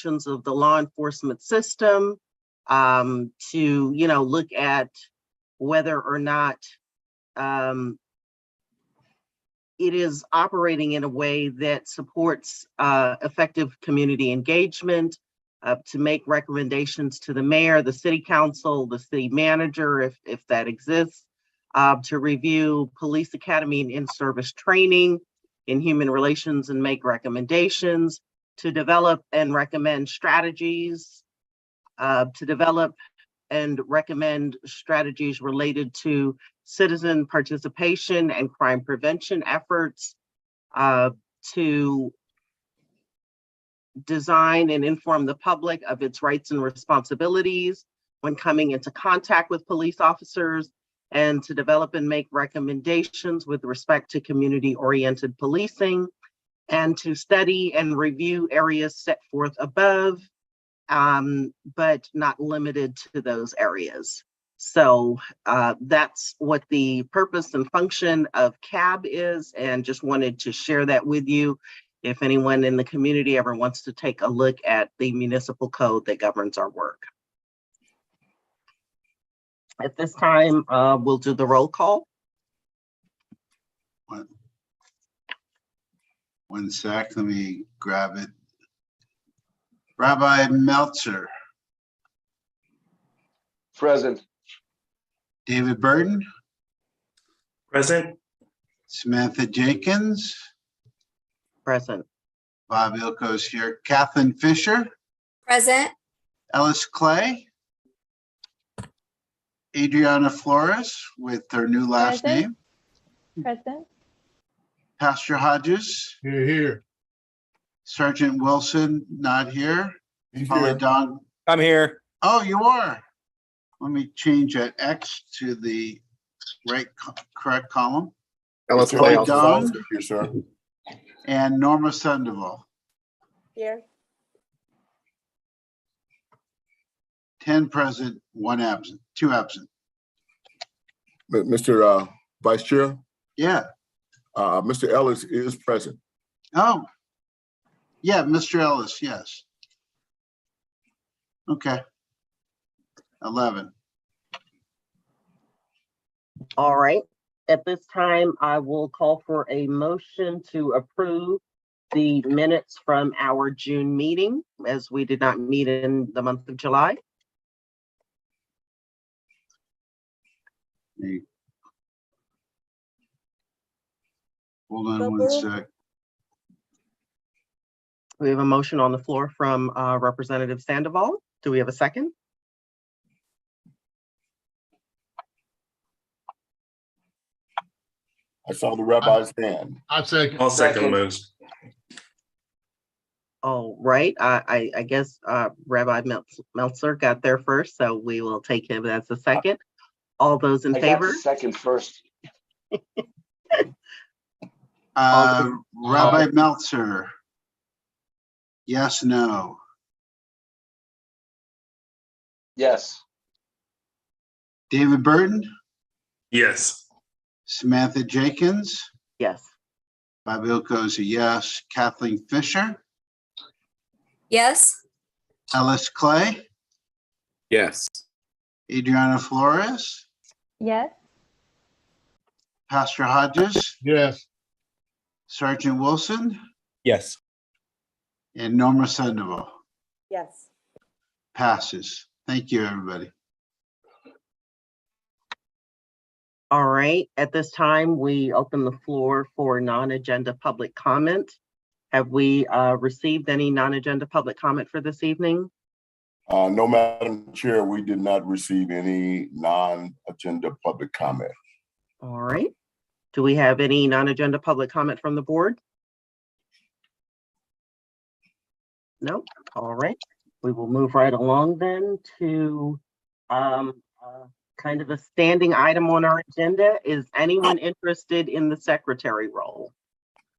of the law enforcement system, to, look at whether or not it is operating in a way that supports effective community engagement, to make recommendations to the mayor, the city council, the city manager, if that exists, to review police academy and in-service training in human relations and make recommendations, to develop and recommend strategies, to develop and recommend strategies related to citizen participation and crime prevention efforts, to design and inform the public of its rights and responsibilities when coming into contact with police officers, and to develop and make recommendations with respect to community-oriented policing, and to study and review areas set forth above, but not limited to those areas. So that's what the purpose and function of CAB is, and just wanted to share that with you if anyone in the community ever wants to take a look at the municipal code that governs our work. At this time, we'll do the roll call. One sec, let me grab it. Rabbi Meltzer. Present. David Burton. Present. Samantha Jenkins. Present. Bob Ilko's here. Kathleen Fisher. Present. Ellis Clay. Adriana Flores with her new last Present. name. Present. Pastor Hodges. Here. Sergeant Wilson, not here. He's Paula here. Don. I'm here. Oh, you are. Let me change that X to the correct column. Ellis Clay Clay also also Don. here, sir. And Norma Sandoval. Here. 10 present, 1 absent, 2 absent. Mr. Vice Chair, Yeah. Mr. Ellis is present. Oh. Yeah, Mr. Ellis, yes. Okay. 11. All right. At this time, I will call for a motion to approve the minutes from our June meeting, as we did not meet in the month of July. Hey. Hold on So one moved. sec. We have a motion on the floor from Representative Sandoval. Do we have a second? I saw the rabbi's hand. I'll second the motion. All right. I guess Rabbi Meltzer got there first, so we will take him as the second. All those in I got favor? the second first. Rabbi Meltzer. Yes, no. Yes. David Burton, Yes. Samantha Jenkins, Yes. Bob Ilko's a yes. Kathleen Fisher, Yes. Ellis Clay, Yes. Adriana Flores, Yes. Pastor Hodges, Yes. Sergeant Wilson, Yes. and Norma Sandoval. Yes. Passes. Thank you, everybody. All right. At this time, we open the floor for non-agenda public comment. Have we received any non-agenda public comment for this evening? No, Madam Chair, we did not receive any non-agenda public comment. All right. Do we have any non-agenda public comment from the board? No. All right. We will move right along then to kind of a standing item on our agenda. Is anyone interested in the secretary role?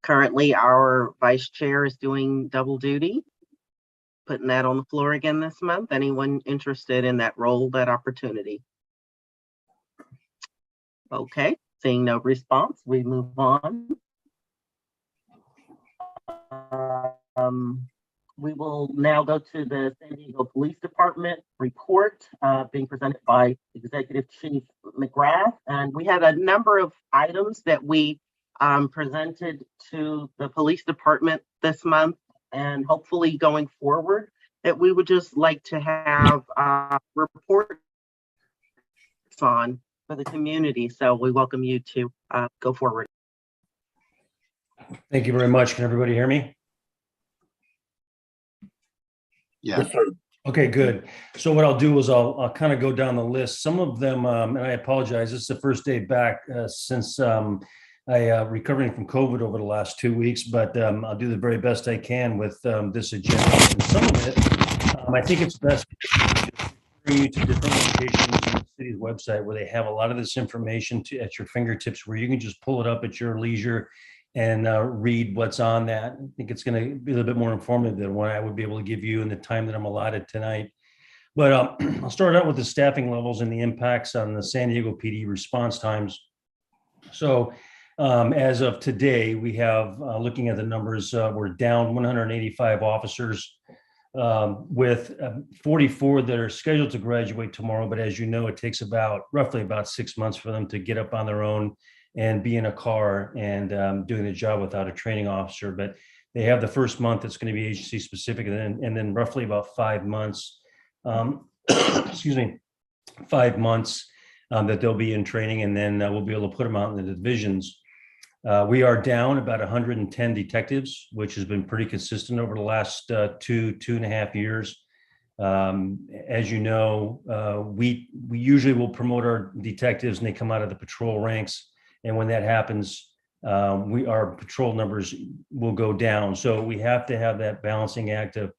Currently, our vice chair is doing double duty. Putting that on the floor again this month. Anyone interested in that role, that opportunity? Okay, seeing no response, we move on. We will now go to the San Diego Police Department report being presented by Executive Chief McGrath. And we had a number of items that we presented to the police department this month, and hopefully going forward that we would just like to have reports on for the community. So we welcome you to go forward. Thank you very much. Can everybody hear me? Yeah. Yes, sir. Okay, good. So what I'll do is I'll kind of go down the list. Some of them, and I apologize, this is the first day back since I recovering from COVID over the last 2 weeks, but I'll do the very best I can with this agenda. And some of it, I think it's best to bring you to different locations on the city's website where they have a lot of this information at your fingertips, where you can just pull it up at your leisure and read what's on that. I think it's going to be a little bit more informative than what I would be able to give you in the time that I'm allotted tonight. But I'll start out with the staffing levels and the impacts on the San Diego PD response times. So as of today, we have, looking at the numbers, we're down 185 officers with 44 that are scheduled to graduate tomorrow. But as you know, it takes roughly about 6 months for them to get up on their own and be in a car and doing the job without a training officer. But they have the first month that's going to be agency specific, and then roughly about 5 months, excuse me, 5 months that they'll be in training, and then we'll be able to put them out in the divisions. We are down about 110 detectives, which has been pretty consistent over the last 2.5 years. As you know, we usually will promote our detectives and they come out of the patrol ranks. And when that happens, our patrol numbers will go down. So we have to have that balancing act of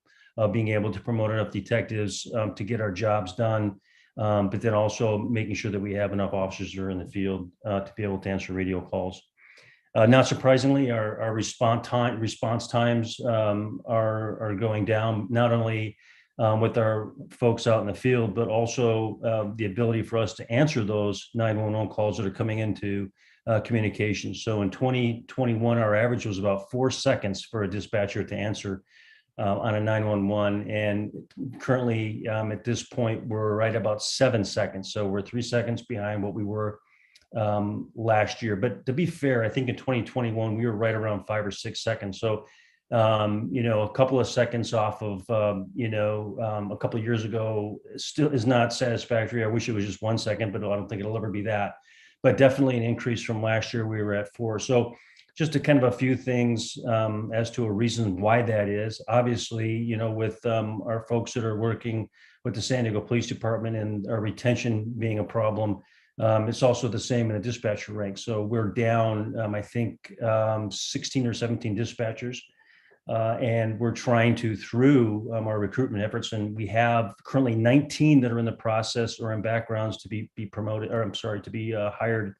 being able to promote enough detectives to get our jobs done, but then also making sure that we have enough officers that are in the field to be able to answer radio calls. Not surprisingly, our response times are going down, not only with our folks out in the field, but also the ability for us to answer those 911 calls that are coming into communications. So in 2021, our average was about 4 seconds for a dispatcher to answer on a 911. And currently at this point, we're right about 7 seconds. So we're 3 seconds behind what we were last year. But to be fair, I think in 2021, we were right around 5 or 6 seconds. So, a couple of seconds off of, a couple of years ago still is not satisfactory. I wish it was just 1 second, but I don't think it'll ever be that. But definitely an increase from last year. We were at 4. So just a kind of a few things as to a reason why that is. Obviously, with our folks that are working with the San Diego Police Department and our retention being a problem, it's also the same in the dispatcher ranks. So we're down, I think, 16 or 17 dispatchers. And we're trying to, through our recruitment efforts, and we have currently 19 that are in the process or in backgrounds to be promoted, or to be hired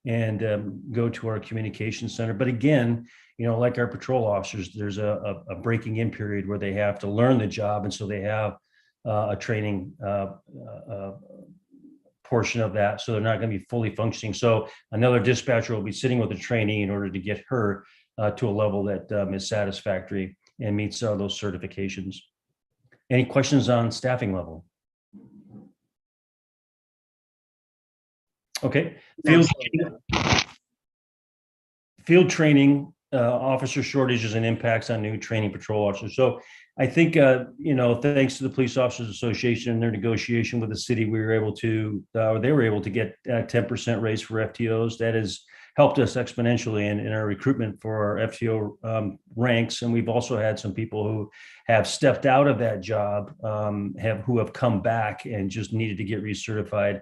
and go to our communication center. But again, like our patrol officers, there's a breaking in period where they have to learn the job. And so they have a training portion of that. So they're not going to be fully functioning. So another dispatcher will be sitting with a trainee in order to get her to a level that is satisfactory and meets those certifications. Any questions on staffing level? Okay. Field training, officer shortages and impacts on new training patrol officers. So I think, thanks to the Police Officers Association and their negotiation with the city, they were able to get a 10% raise for FTOs. That has helped us exponentially in our recruitment for our FTO ranks. And we've also had some people who have stepped out of that job, who have come back and just needed to get recertified.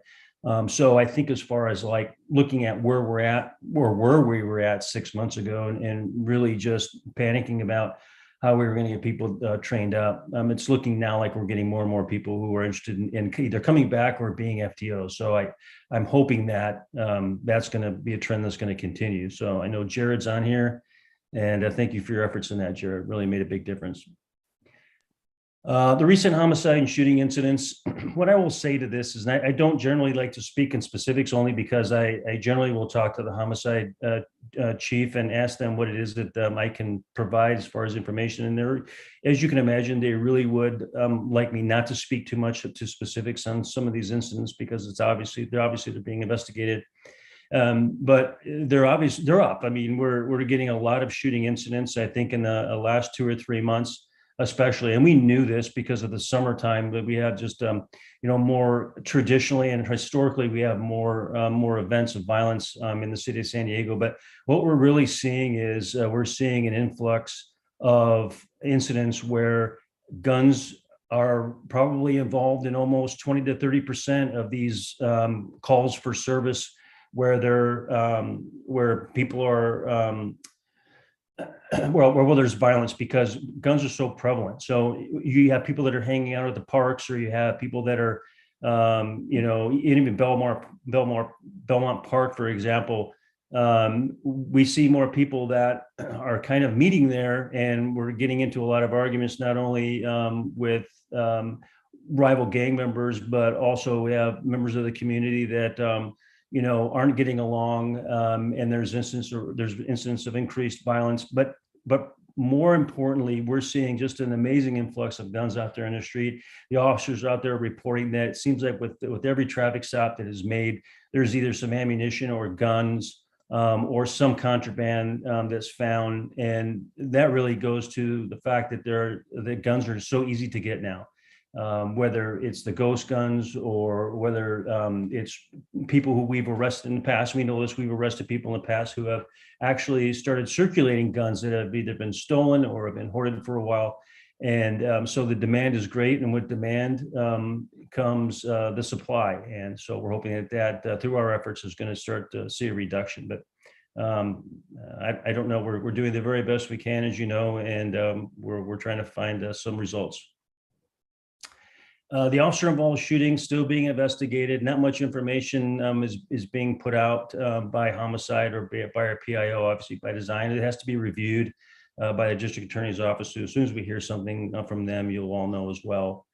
So I think as far as like looking at where we're at, or where we were at 6 months ago, and really just panicking about how we were going to get people trained up, it's looking now like we're getting more and more people who are interested in either coming back or being FTOs. So I'm hoping that that's going to be a trend that's going to continue. So I know Jared's on here, and thank you for your efforts in that, Jared. Really made a big difference. The recent homicide and shooting incidents, what I will say to this is, and I don't generally like to speak in specifics only because I generally will talk to the homicide chief and ask them what it is that I can provide as far as information. And there, as you can imagine, they really would like me not to speak too much to specifics on some of these incidents because they're being investigated. But they're up. I mean, we're getting a lot of shooting incidents, I think, in the last 2 or 3 months, especially. And we knew this because of the summertime, that we have just, more traditionally and historically, we have more events of violence in the city of San Diego. But what we're really seeing is we're seeing an influx of incidents where guns are probably involved in almost 20 to 30% of these calls for service, where people are well, there's violence because guns are so prevalent. So you have people that are hanging out at the parks, or you have people that are, even Belmont Park, for example. We see more people that are kind of meeting there, and we're getting into a lot of arguments, not only with rival gang members, but also we have members of the community that aren't getting along, and there's incidents of increased violence. But more importantly, we're seeing just an amazing influx of guns out there in the street. The officers out there reporting that it seems like with every traffic stop that is made, there's either some ammunition or guns, or some contraband that's found, and that really goes to the fact that the guns are so easy to get now. Whether it's the ghost guns or whether it's people who we've arrested in the past. We know this, we've arrested people in the past who have actually started circulating guns that have either been stolen or have been hoarded for a while. And so the demand is great, and with demand comes the supply. And so we're hoping that through our efforts is going to start to see a reduction. But I don't know, we're doing the very best we can, as you know, and we're trying to find some results. The officer involved shooting still being investigated. Not much information is being put out by homicide or by our PIO, obviously by design. It has to be reviewed by the district attorney's office. So as soon as we hear something from them, you'll all know as well.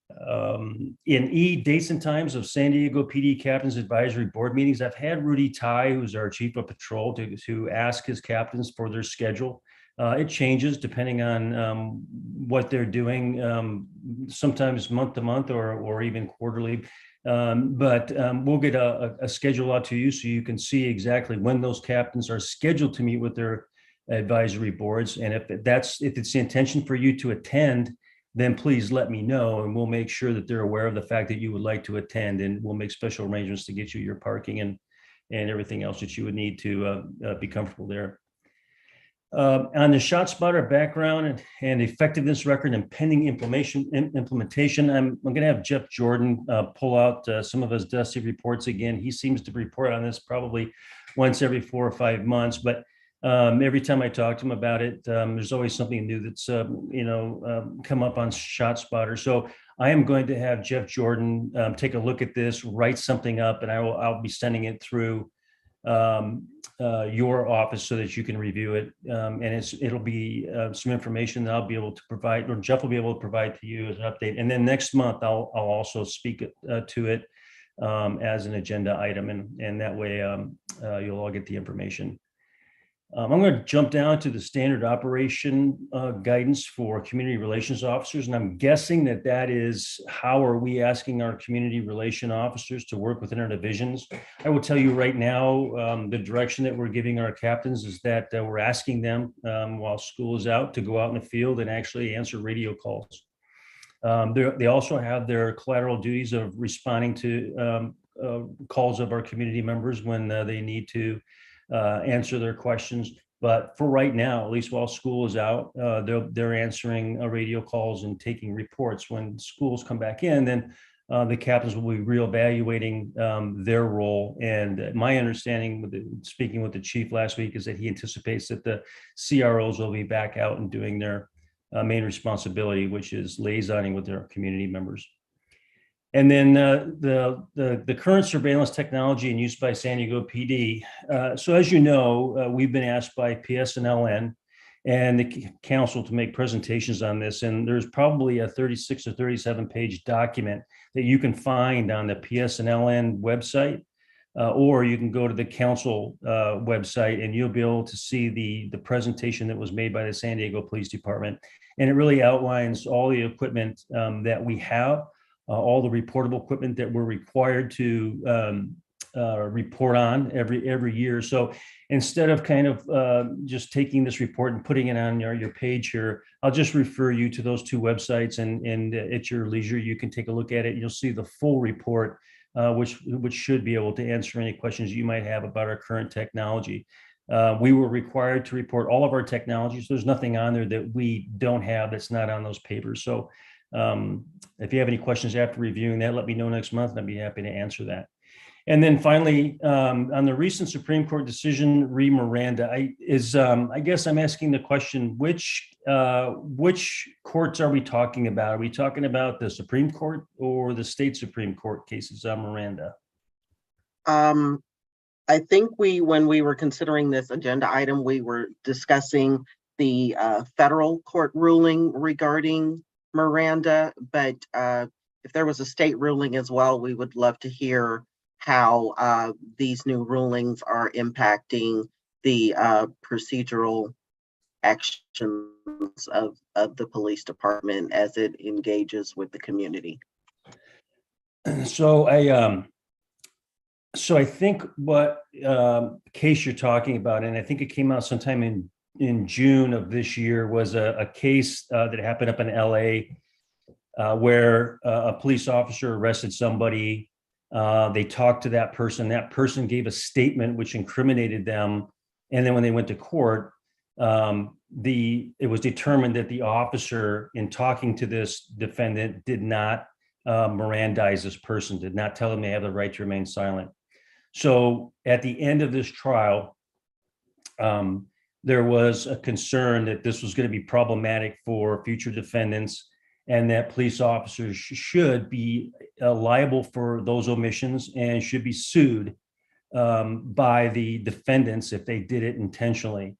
In dates and times of San Diego PD Captains Advisory Board meetings, I've had Rudy Tai, who's our chief of patrol, to ask his captains for their schedule. It changes depending on what they're doing, sometimes month to month or even quarterly. But we'll get a schedule out to you so you can see exactly when those captains are scheduled to meet with their advisory boards. And if it's the intention for you to attend, then please let me know, and we'll make sure that they're aware of the fact that you would like to attend, and we'll make special arrangements to get you your parking and everything else that you would need to be comfortable there. On the ShotSpotter background and effectiveness record and pending implementation, I'm going to have Jeff Jordan pull out some of his dusty reports again. He seems to report on this probably once every 4 or 5 months, but every time I talk to him about it, there's always something new that's come up on ShotSpotter. So I am going to have Jeff Jordan take a look at this, write something up, and I'll be sending it through your office so that you can review it. And it'll be some information that I'll be able to provide, or Jeff will be able to provide to you as an update. And then next month, I'll also speak to it as an agenda item, and that way you'll all get the information. I'm going to jump down to the standard operation guidance for community relations officers. And I'm guessing that is, how are we asking our community relation officers to work within our divisions? I will tell you right now, the direction that we're giving our captains is that we're asking them while school is out to go out in the field and actually answer radio calls. They also have their collateral duties of responding to calls of our community members when they need to answer their questions. But for right now, at least while school is out, they're answering radio calls and taking reports. When schools come back in, then the captains will be reevaluating their role. And my understanding, speaking with the chief last week, is that he anticipates that the CROs will be back out and doing their main responsibility, which is liaisoning with their community members. And then the current surveillance technology in use by San Diego PD. So as you know, we've been asked by PSNLN and the council to make presentations on this. And there's probably a 36 or 37 page document that you can find on the PSNLN website, or you can go to the council website and you'll be able to see the presentation that was made by the San Diego Police Department. And it really outlines all the equipment that we have, all the reportable equipment that we're required to report on every year. So instead of kind of just taking this report and putting it on your page here, I'll just refer you to those two websites, and at your leisure, you can take a look at it. You'll see the full report, which should be able to answer any questions you might have about our current technology. We were required to report all of our technology, so there's nothing on there that we don't have that's not on those papers. So if you have any questions after reviewing that, let me know next month, and I'd be happy to answer that. And then finally, on the recent Supreme Court decision, re Miranda, I guess I'm asking the question, which courts are we talking about? Are we talking about the Supreme Court or the state Supreme Court cases on Miranda? I think when we were considering this agenda item, we were discussing the federal court ruling regarding Miranda, but if there was a state ruling as well, we would love to hear how these new rulings are impacting the procedural actions of the police department as it engages with the community. So I think what case you're talking about, and I think it came out sometime in June of this year, was a case that happened up in LA where a police officer arrested somebody. They talked to that person. That person gave a statement which incriminated them. And then when they went to court, it was determined that the officer, in talking to this defendant, did not Mirandize this person, did not tell them they have the right to remain silent. So at the end of this trial, there was a concern that this was going to be problematic for future defendants, and that police officers should be liable for those omissions and should be sued by the defendants if they did it intentionally.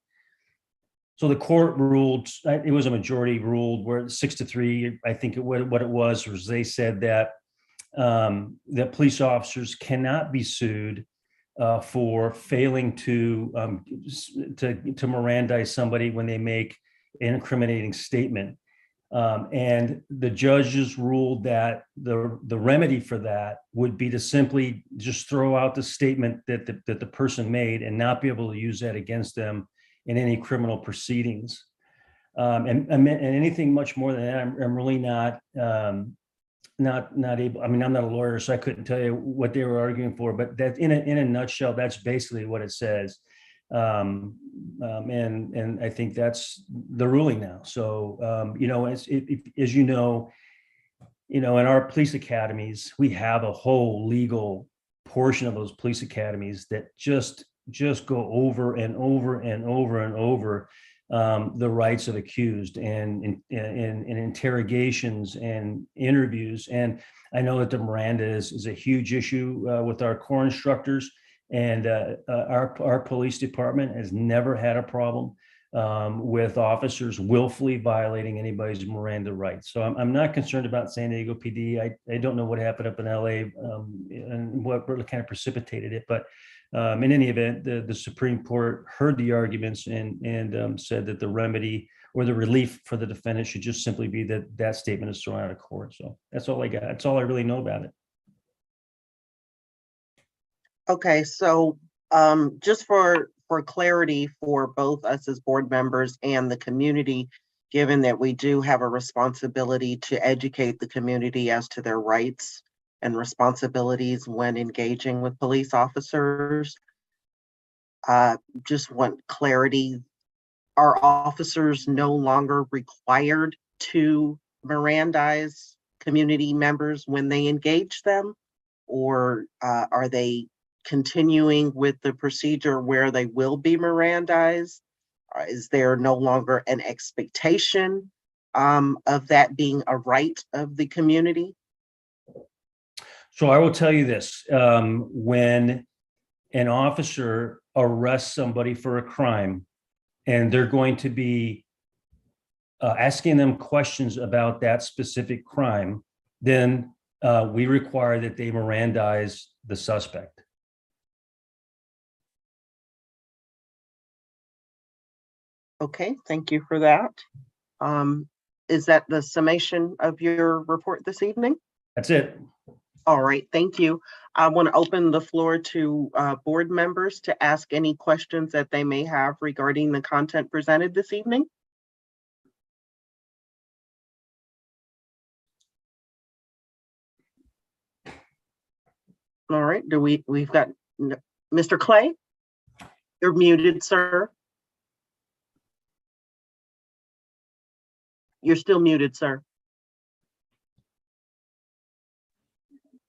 So the court ruled, it was a majority ruled, where 6-3, I think what it was they said that that police officers cannot be sued for failing to Mirandize somebody when they make an incriminating statement. And the judges ruled that the remedy for that would be to simply just throw out the statement that the person made and not be able to use that against them in any criminal proceedings. And anything much more than that, I'm really not able. I mean, I'm not a lawyer, so I couldn't tell you what they were arguing for. But that, in a nutshell, that's basically what it says. And I think that's the ruling now. So as you know, in our police academies, we have a whole legal portion of those police academies that just go over and over and over and over the rights of accused and in interrogations and interviews. And I know that the Miranda is a huge issue with our core instructors. And our police department has never had a problem with officers willfully violating anybody's Miranda rights. So I'm not concerned about San Diego PD. I don't know what happened up in LA and what really kind of precipitated it. But in any event, the Supreme Court heard the arguments and said that the remedy or the relief for the defendant should just simply be that statement is thrown out of court. So that's all I got. That's all I really know about it. Okay, so just for clarity for both us as board members and the community, given that we do have a responsibility to educate the community as to their rights and responsibilities when engaging with police officers, just want clarity. Are officers no longer required to Mirandize community members when they engage them? Or are they continuing with the procedure where they will be Mirandized? Is there no longer an expectation of that being a right of the community? So I will tell you this, when an officer arrests somebody for a crime and they're going to be asking them questions about that specific crime, then we require that they Mirandize the suspect. Okay, thank you for that. Is that the summation of your report this evening? That's it. All right, thank you. I want to open the floor to board members to ask any questions that they may have regarding the content presented this evening. All right, we've got Mr. Clay? You're muted, sir. You're still muted, sir.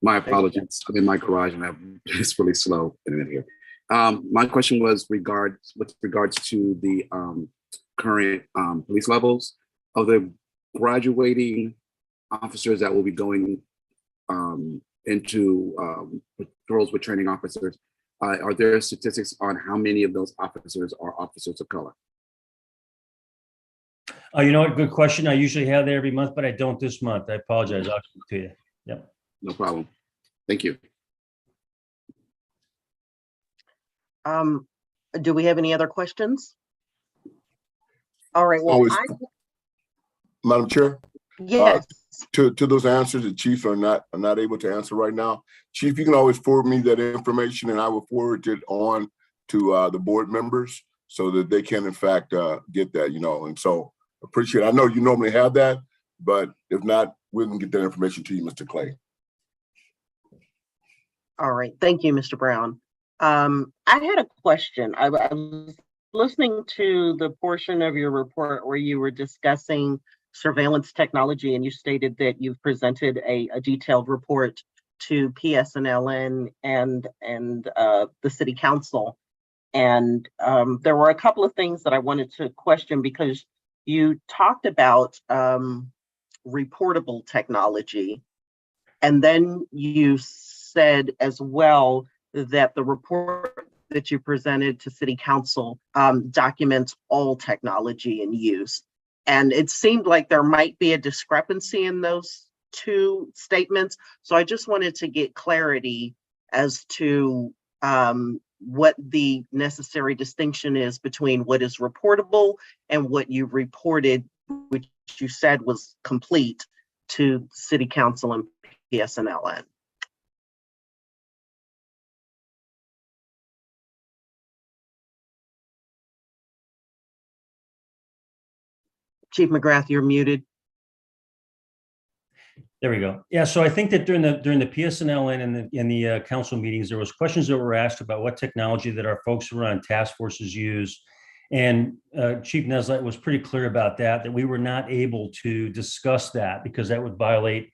My apologies. I'm in my garage and it's really slow internet here. My question was with regards to the current police levels of the graduating officers that will be going into patrols with training officers. Are there statistics on how many of those officers are officers of color? You know what? Good question. I usually have that every month, but I don't this month. I apologize. I'll give it to you. Yep. No problem. Thank you. Do we have any other questions? All right, well, Always, Madam Chair, yes, to those answers the chiefs are not able to answer right now. Chief, you can always forward me that information and I will forward it on to the board members so that they can in fact get that, and so appreciate it. I know you normally have that, but if not, we can get that information to you, Mr. Clay. all right, thank you, Mr. Brown. I had a question. I was listening to the portion of your report where you were discussing surveillance technology, and you stated that you've presented a detailed report to PSNLN and the City Council. And there were a couple of things that I wanted to question because you talked about reportable technology, and then you said as well that the report that you presented to City Council documents all technology in use. And it seemed like there might be a discrepancy in those two statements. So I just wanted to get clarity as to what the necessary distinction is between what is reportable and what you reported, which you said was complete to City Council and PSNLN. Chief McGrath, you're muted. There we go. Yeah, so I think that during the PSNLN and in the council meetings, there was questions that were asked about what technology that our folks who are on task forces use. And Chief Neslett was pretty clear about that we were not able to discuss that because that would violate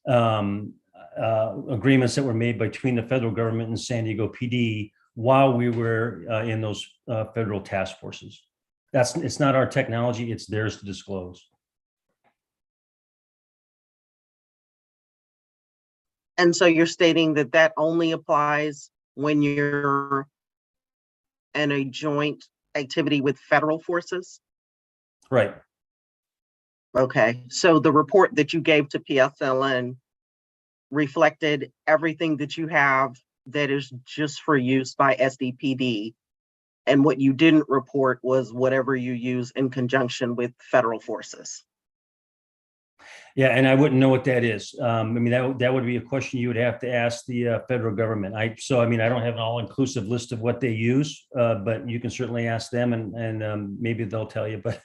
agreements that were made between the federal government and San Diego PD while we were in those federal task forces. It's not our technology, it's theirs to disclose. And so you're stating that that only applies when you're in a joint activity with federal forces? Right. Okay, so the report that you gave to PSLN reflected everything that you have that is just for use by SDPD. And what you didn't report was whatever you use in conjunction with federal forces. Yeah, and I wouldn't know what that is. I mean, that would be a question you would have to ask the federal government. I don't have an all-inclusive list of what they use, but you can certainly ask them, and maybe they'll tell you. But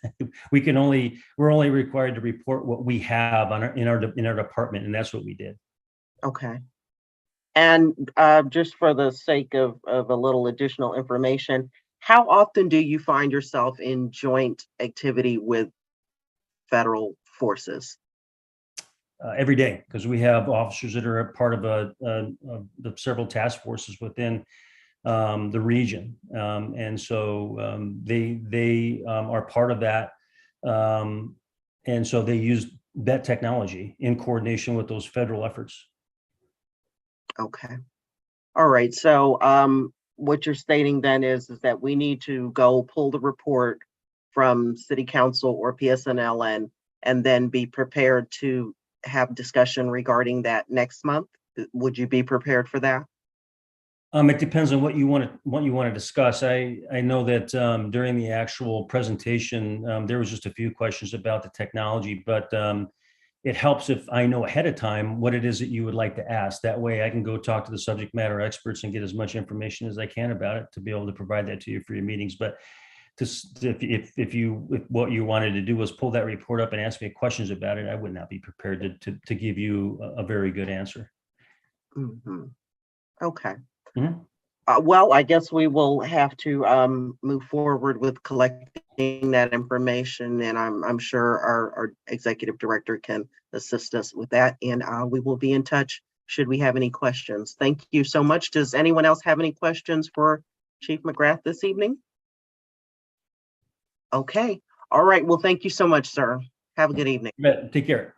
we're only required to report what we have in our department, and that's what we did. Okay. And just for the sake of a little additional information, how often do you find yourself in joint activity with federal forces? Every day, because we have officers that are a part of the several task forces within the region, and so they are part of that, and so they use that technology in coordination with those federal efforts. Okay. All right. So what you're stating then is that we need to go pull the report from City Council or PSNL and then be prepared to have discussion regarding that next month? Would you be prepared for that? It depends on what you want to discuss. I know that during the actual presentation, there was just a few questions about the technology, but it helps if I know ahead of time what it is that you would like to ask. That way I can go talk to the subject matter experts and get as much information as I can about it to be able to provide that to you for your meetings. But if what you wanted to do was pull that report up and ask me questions about it, I would not be prepared to give you a very good answer. Mm-hmm. Okay. Mhm. Well, I guess we will have to move forward with collecting that information, and I'm sure our executive director can assist us with that, and we will be in touch should we have any questions. Thank you so much. Does anyone else have any questions for Chief McGrath this evening? Okay. All right. Well, thank you so much, sir. Have a good evening. Take care.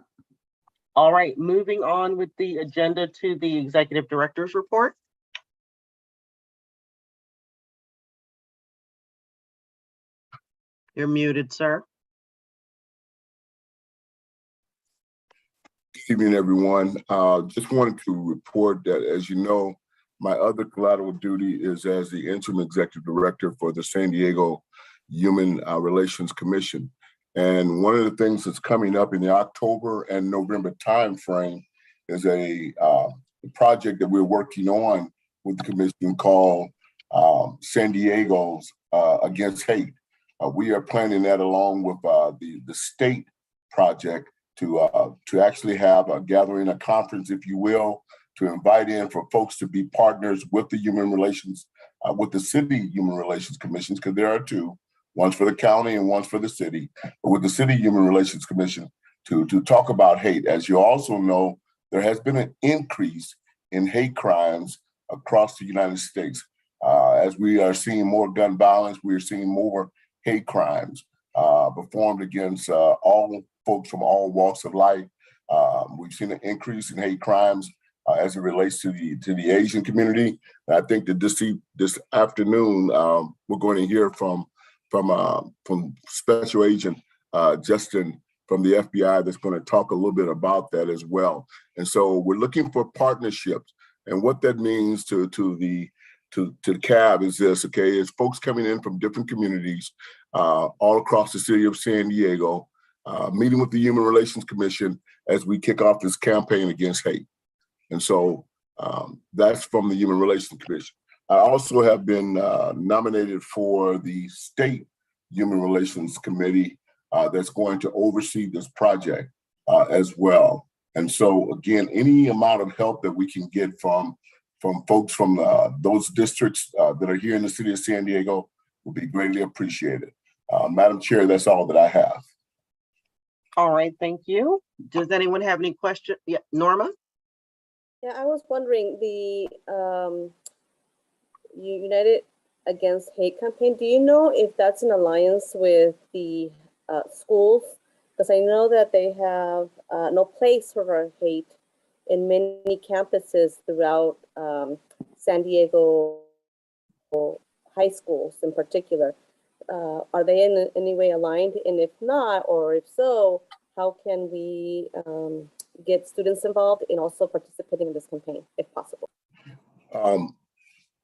All right. Moving on with the agenda to the executive director's report. You're muted, sir. Good evening, everyone. Just wanted to report that, as you know, my other collateral duty is as the interim executive director for the San Diego Human Relations Commission. And one of the things that's coming up in the October and November timeframe is a project that we're working on with the commission called San Diego's Against Hate. We are planning that along with the state project to actually have a gathering, a conference, if you will, to invite in for folks to be partners with the human relations, with the city human relations commissions, because there are two, one's for the county and one's for the city, but with the city human relations commission to talk about hate. As you also know, there has been an increase in hate crimes across the United States. As we are seeing more gun violence, we are seeing more hate crimes performed against all folks from all walks of life. We've seen an increase in hate crimes as it relates to the Asian community. And I think that this afternoon we're going to hear from Special Agent Justin from the FBI that's going to talk a little bit about that as well. And so we're looking for partnerships, and what that means to the CAB is this, okay, is folks coming in from different communities all across the city of San Diego, meeting with the Human Relations Commission as we kick off this campaign against hate. And so that's from the Human Relations Commission. I also have been nominated for the State Human Relations Committee that's going to oversee this project as well. And so again, any amount of help that we can get from folks from those districts that are here in the city of San Diego will be greatly appreciated. Madam Chair, that's all that I have. All right, thank you. Does anyone have any questions? Yeah, Norma? Yeah, I was wondering, the United Against Hate campaign, do you know if that's an alliance with the schools? Because I know that they have no place for hate in many campuses throughout San Diego high schools in particular. Are they in any way aligned? And if not, or if so, how can we get students involved in also participating in this campaign, if possible?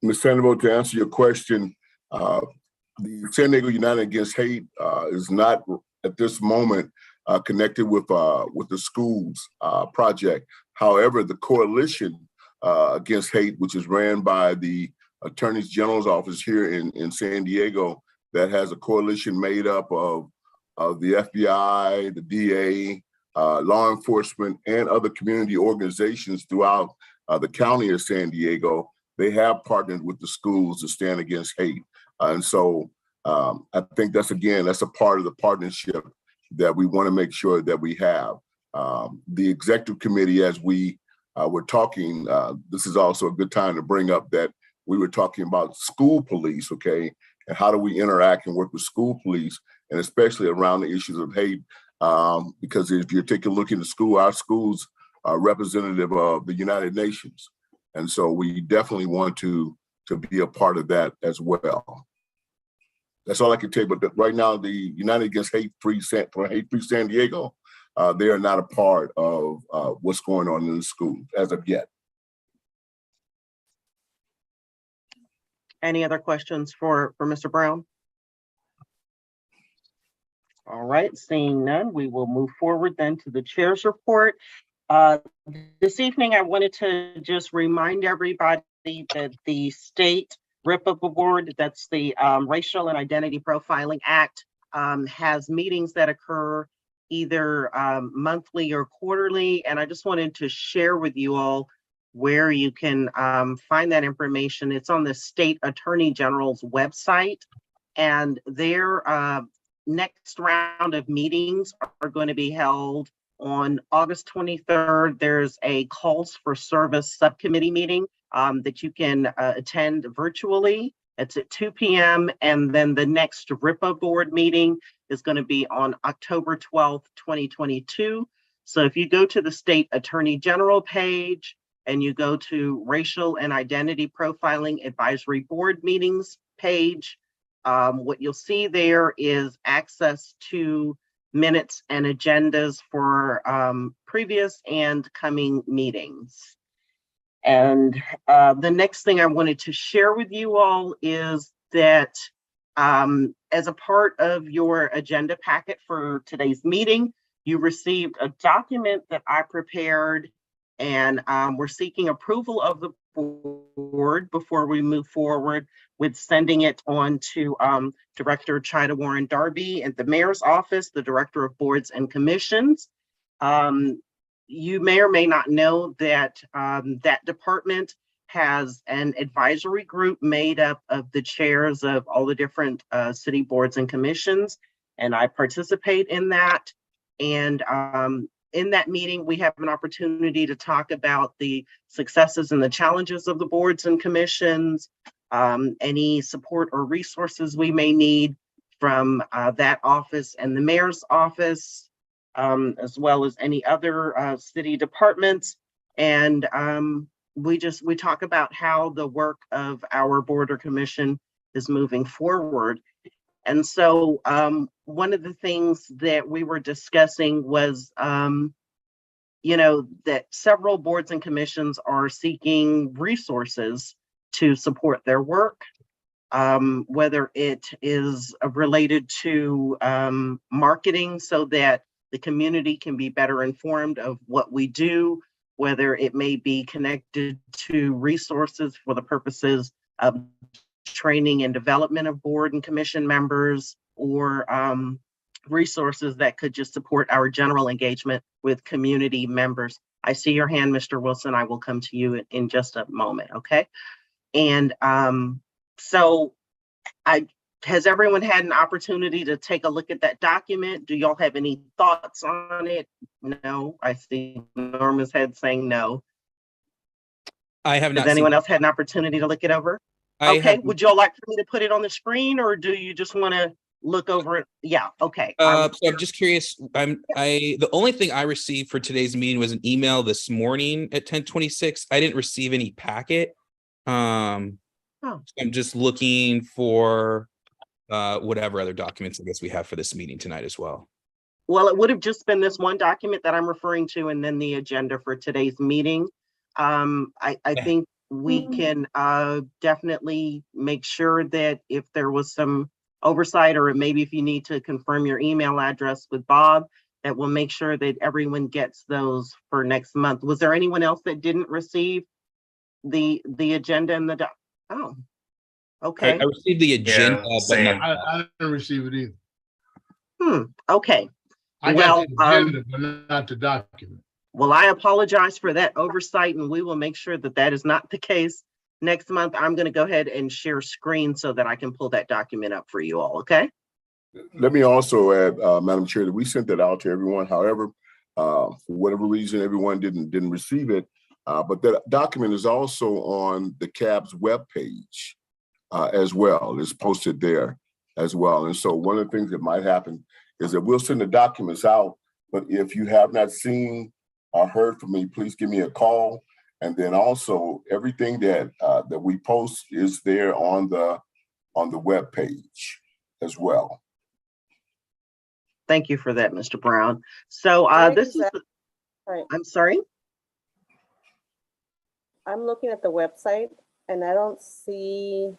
Ms. Sandoval, to answer your question, the San Diego United Against Hate is not at this moment connected with the schools project. However, the coalition against hate, which is ran by the Attorney General's office here in San Diego, that has a coalition made up of the FBI, the DA, law enforcement, and other community organizations throughout the county of San Diego. They have partnered with the schools to stand against hate. And so I think that's a part of the partnership that we want to make sure that we have. The executive committee, as we were talking, this is also a good time to bring up that we were talking about school police, okay? And how do we interact and work with school police, and especially around the issues of hate? Because if you take a look into school, our schools are representative of the United Nations. And so we definitely want to be a part of that as well. That's all I can tell you. But right now, the United Against Hate Free San Diego, they are not a part of what's going on in the school as of yet. Any other questions for Mr. Brown? All right, seeing none, we will move forward then to the chair's report. This evening, I wanted to just remind everybody that the state RIPA board, that's the Racial and Identity Profiling Act, has meetings that occur either monthly or quarterly. And I just wanted to share with you all where you can find that information. It's on the State Attorney General's website, and their next round of meetings are going to be held on August 23rd. There's a Calls for Service subcommittee meeting that you can attend virtually. It's at 2 p.m. And then the next RIPA board meeting is going to be on October 12th, 2022. So if you go to the State Attorney General page and you go to Racial and Identity Profiling Advisory Board Meetings page, what you'll see there is access to minutes and agendas for previous and coming meetings. And the next thing I wanted to share with you all is that as a part of your agenda packet for today's meeting, you received a document that I prepared, and we're seeking approval of the board before we move forward with sending it on to Director Chida Warren Darby at the Mayor's Office, the Director of Boards and Commissions. You may or may not know that that department has an advisory group made up of the chairs of all the different city boards and commissions, and I participate in that. And in that meeting, we have an opportunity to talk about the successes and the challenges of the boards and commissions, any support or resources we may need from that office and the mayor's office, as well as any other city departments. And we talk about how the work of our board or commission is moving forward. And so one of the things that we were discussing was, that several boards and commissions are seeking resources to support their work, whether it is related to marketing so that the community can be better informed of what we do, whether it may be connected to resources for the purposes of training and development of board and commission members, or resources that could just support our general engagement with community members. I see your hand, Mr. Wilson. I will come to you in just a moment, okay? And so has everyone had an opportunity to take a look at that document? Do y'all have any thoughts on it? No, I see Norma's head saying no. I have not. Has anyone else had an opportunity to look it over? Okay, would y'all like for me to put it on the screen, or do you just want to look over it? Yeah, okay. So I'm just curious. The only thing I received for today's meeting was an email this morning at 10:26. I didn't receive any packet. So I'm just looking for whatever other documents I guess we have for this meeting tonight as well. Well, it would have just been this one document that I'm referring to, and then the agenda for today's meeting. I think we can definitely make sure that if there was some oversight, or maybe if you need to confirm your email address with Bob, that we'll make sure that everyone gets those for next month. Was there anyone else that didn't receive the agenda and the oh, okay. I received the agenda, but I didn't receive it either. Okay. I got the agenda, but not the document. Well, I apologize for that oversight, and we will make sure that that is not the case next month. I'm going to go ahead and share screen so that I can pull that document up for you all, okay? Let me also add, Madam Chair, that we sent that out to everyone. However, for whatever reason, everyone didn't receive it. But that document is also on the CAB's webpage as well. It's posted there as well. And so one of the things that might happen is that we'll send the documents out, but if you have not seen or heard from me, please give me a call. And then also everything that we post is there on the webpage. as well. Thank you for that, Mr. Brown. So Where this is, exact- Right. I'm sorry? I'm looking at the website and I don't see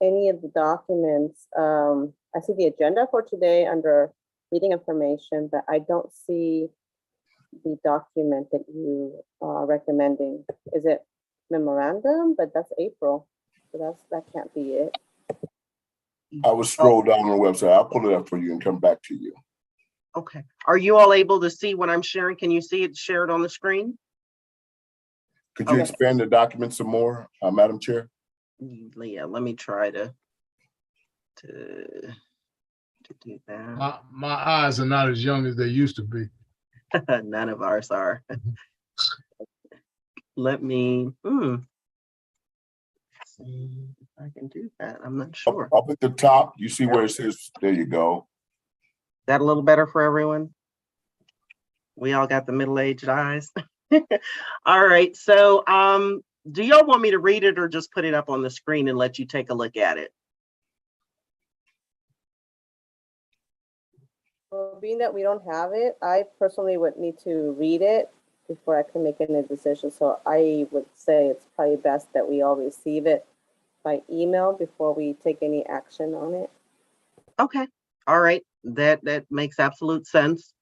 any of the documents. I see the agenda for today under meeting information, but I don't see the document that you are recommending. Is it memorandum? But that's April, so that can't be it. I will scroll down on the website. I'll pull it up for you and come back to you. Okay. Are you all able to see what I'm sharing? Can you see it shared on the screen? Could you Okay. expand the document some more, Madam Chair? Leah, let me try to do that. My eyes are not as young as they used to be. None of ours are. Let me, see if I can do that. I'm not sure. Up at the top, you see where it says, there you go. That a little better for everyone? We all got the middle-aged eyes. All right, so do y'all want me to read it or just put it up on the screen and let you take a look at it? Well, being that we don't have it, I personally would need to read it before I can make any decision. So I would say it's probably best that we all receive it by email before we take any action on it. Okay, all right, that makes absolute sense.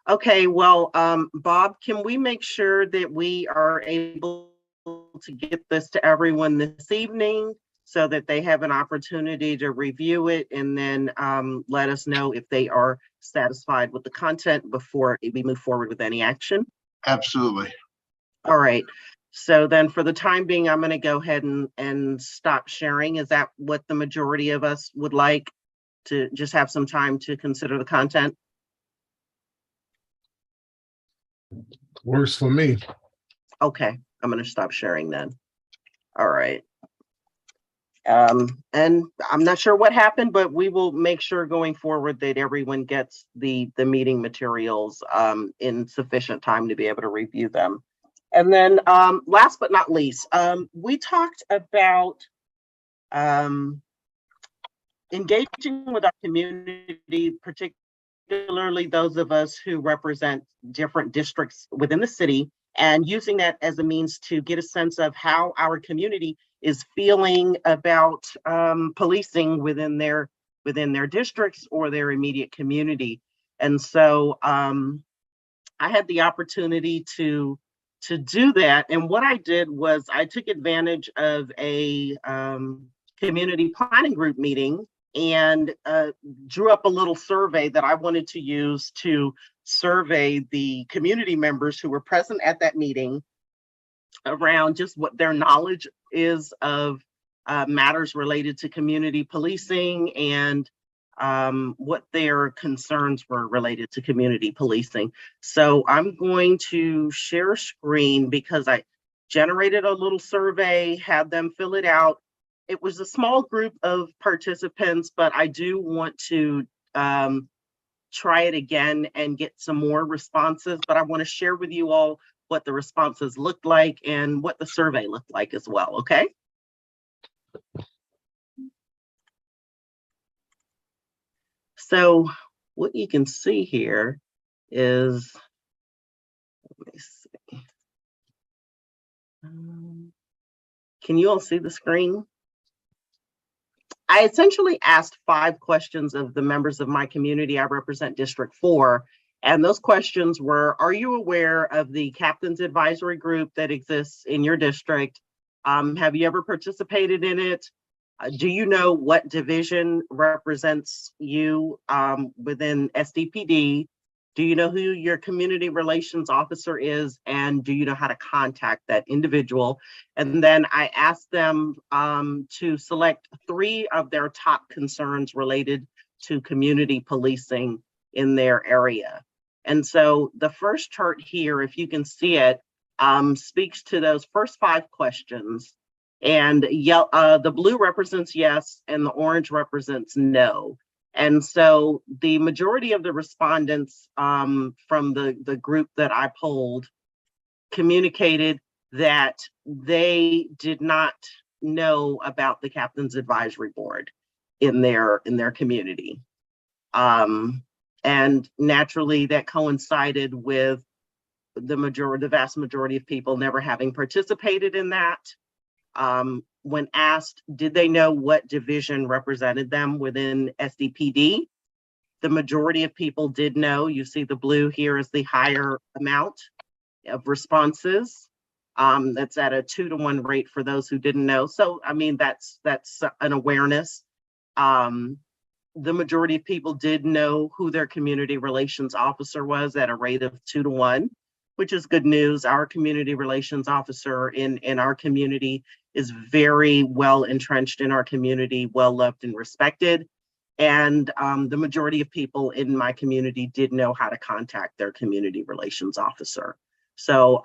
Okay, well, Bob, can we make sure that we are able to get this to everyone this evening so that they have an opportunity to review it and then let us know if they are satisfied with the content before we move forward with any action? Absolutely. All right, so then for the time being, I'm going to go ahead and stop sharing. Is that what the majority of us would like, to just have some time to consider the content? Works for me. Okay, I'm going to stop sharing then. All right. And I'm not sure what happened, but we will make sure going forward that everyone gets the meeting materials in sufficient time to be able to review them. And then last but not least, we talked about engaging with our community, particularly those of us who represent different districts within the city, and using that as a means to get a sense of how our community is feeling about policing within their districts or their immediate community. And so I had the opportunity to do that. And what I did was I took advantage of a community planning group meeting and drew up a little survey that I wanted to use to survey the community members who were present at that meeting around just what their knowledge is of matters related to community policing and what their concerns were related to community policing. So I'm going to share screen because I generated a little survey, had them fill it out. It was a small group of participants, but I do want to try it again and get some more responses, but I want to share with you all what the responses looked like and what the survey looked like as well, okay? So what you can see here is, let me see. Can you all see the screen? I essentially asked 5 questions of the members of my community. I represent District 4. And those questions were, are you aware of the Captain's Advisory Group that exists in your district? Have you ever participated in it? Do you know what division represents you within SDPD? Do you know who your community relations officer is? And do you know how to contact that individual? And then I asked them to select 3 of their top concerns related to community policing in their area. And so the first chart here, if you can see it, speaks to those first 5 questions. And the blue represents yes, and the orange represents no. And so the majority of the respondents from the group that I polled communicated that they did not know about the Captain's Advisory Board. in their community. And naturally that coincided with the vast majority of people never having participated in that. When asked, did they know what division represented them within SDPD? The majority of people did know. You see the blue here is the higher amount of responses. That's at a 2-to-1 rate for those who didn't know. So, I mean, that's an awareness. The majority of people did know who their community relations officer was at a rate of 2-to-1, which is good news. Our community relations officer in our community is very well entrenched in our community, well loved and respected. And the majority of people in my community did know how to contact their community relations officer. So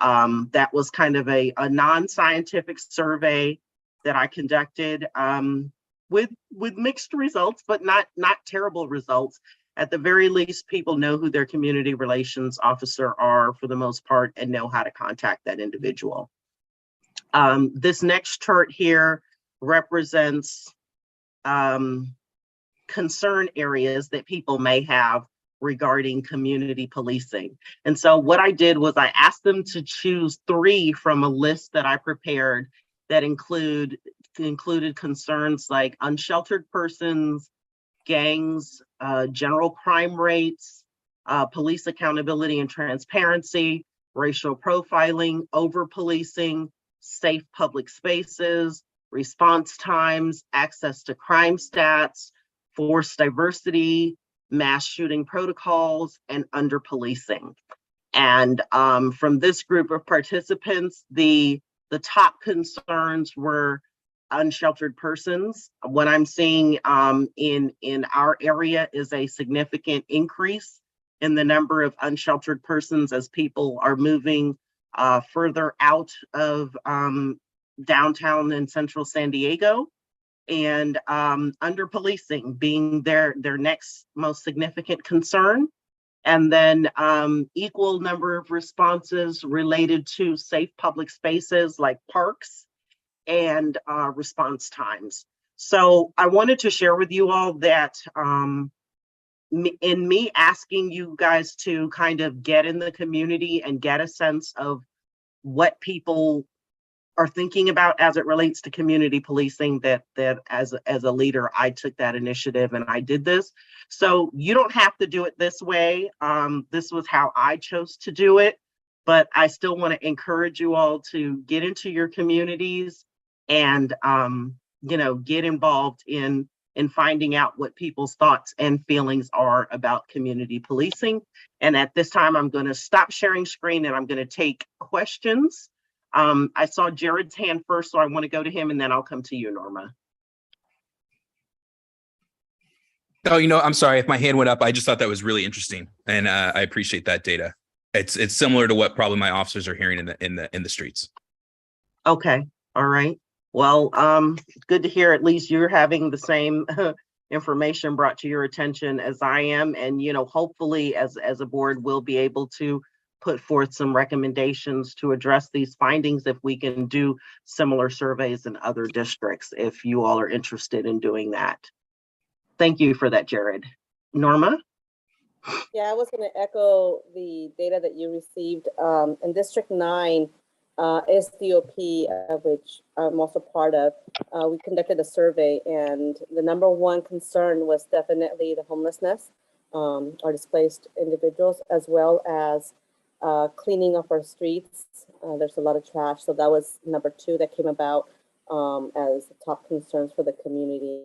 that was kind of a non-scientific survey that I conducted with mixed results, but not terrible results. At the very least, people know who their community relations officer are for the most part and know how to contact that individual. This next chart here represents concern areas that people may have regarding community policing. And so what I did was I asked them to choose 3 from a list that I prepared that included concerns like unsheltered persons, gangs, general crime rates, police accountability and transparency, racial profiling, over-policing, safe public spaces, response times, access to crime stats, forced diversity, mass shooting protocols, and under-policing. And from this group of participants, the top concerns were unsheltered persons. What I'm seeing in our area is a significant increase in the number of unsheltered persons as people are moving further out of downtown and central San Diego, and under policing being their next most significant concern. And then equal number of responses related to safe public spaces like parks and response times. So I wanted to share with you all that in me asking you guys to kind of get in the community and get a sense of what people are thinking about as it relates to community policing, that as a leader, I took that initiative and I did this. So you don't have to do it this way. This was how I chose to do it, but I still want to encourage you all to get into your communities and get involved in finding out what people's thoughts and feelings are about community policing. And at this time, I'm going to stop sharing screen and I'm going to take questions. I saw Jared's hand first, so I want to go to him and then I'll come to you, Norma. Oh, I'm sorry if my hand went up. I just thought that was really interesting, and I appreciate that data. It's similar to what probably my officers are hearing in the streets. Okay, all right. Well, good to hear. At least you're having the same information brought to your attention as I am, and hopefully, as a board, we'll be able to put forth some recommendations to address these findings if we can do similar surveys in other districts, if you all are interested in doing that. Thank you for that, Jared. Norma? Yeah, I was going to echo the data that you received. In District 9, SDOP, which I'm also part of, we conducted a survey, and the number one concern was definitely the homelessness, or displaced individuals, as well as cleaning up our streets. There's a lot of trash, so that was number 2 that came about as top concerns for the community.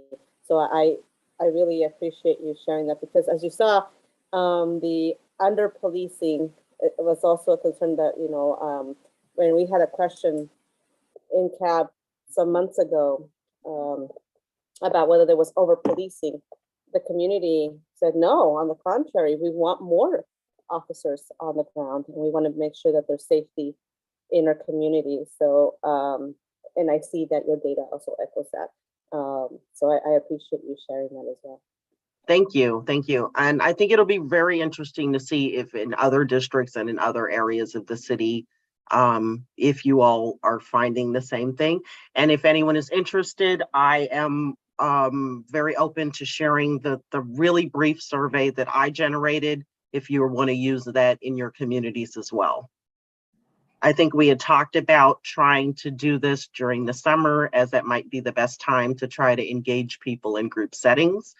So I really appreciate you sharing that, because as you saw, the under policing, it was also a concern that, when we had a question in CAB some months ago about whether there was over policing, the community said no. On the contrary, we want more officers on the ground, and we want to make sure that there's safety in our community. So, and I see that your data also echoes that. So I appreciate you sharing that as well. Thank you. Thank you. And I think it'll be very interesting to see if in other districts and in other areas of the city, if you all are finding the same thing. And if anyone is interested, I am very open to sharing the really brief survey that I generated if you want to use that in your communities as well. I think we had talked about trying to do this during the summer, as that might be the best time to try to engage people in group settings.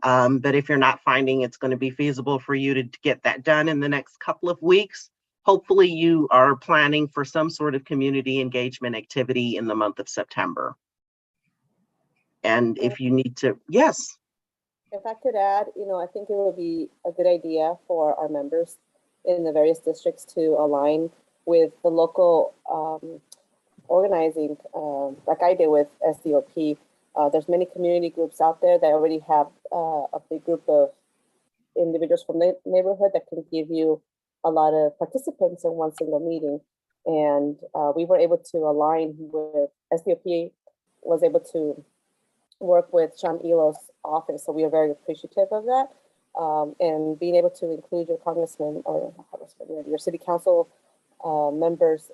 But if you're not finding it's going to be feasible for you to get that done in the next couple of weeks, hopefully you are planning for some sort of community engagement activity in the month of September. And if you need to, yes. If I could add, I think it would be a good idea for our members in the various districts to align with the local organizing, like I did with SDOP. There's many community groups out there that already have a big group of individuals from the neighborhood that can give you a lot of participants in one single meeting. And we were able to align with SDOP, was able to work with Sean Elo's office. So we are very appreciative of that. And being able to include your congressman or your city council members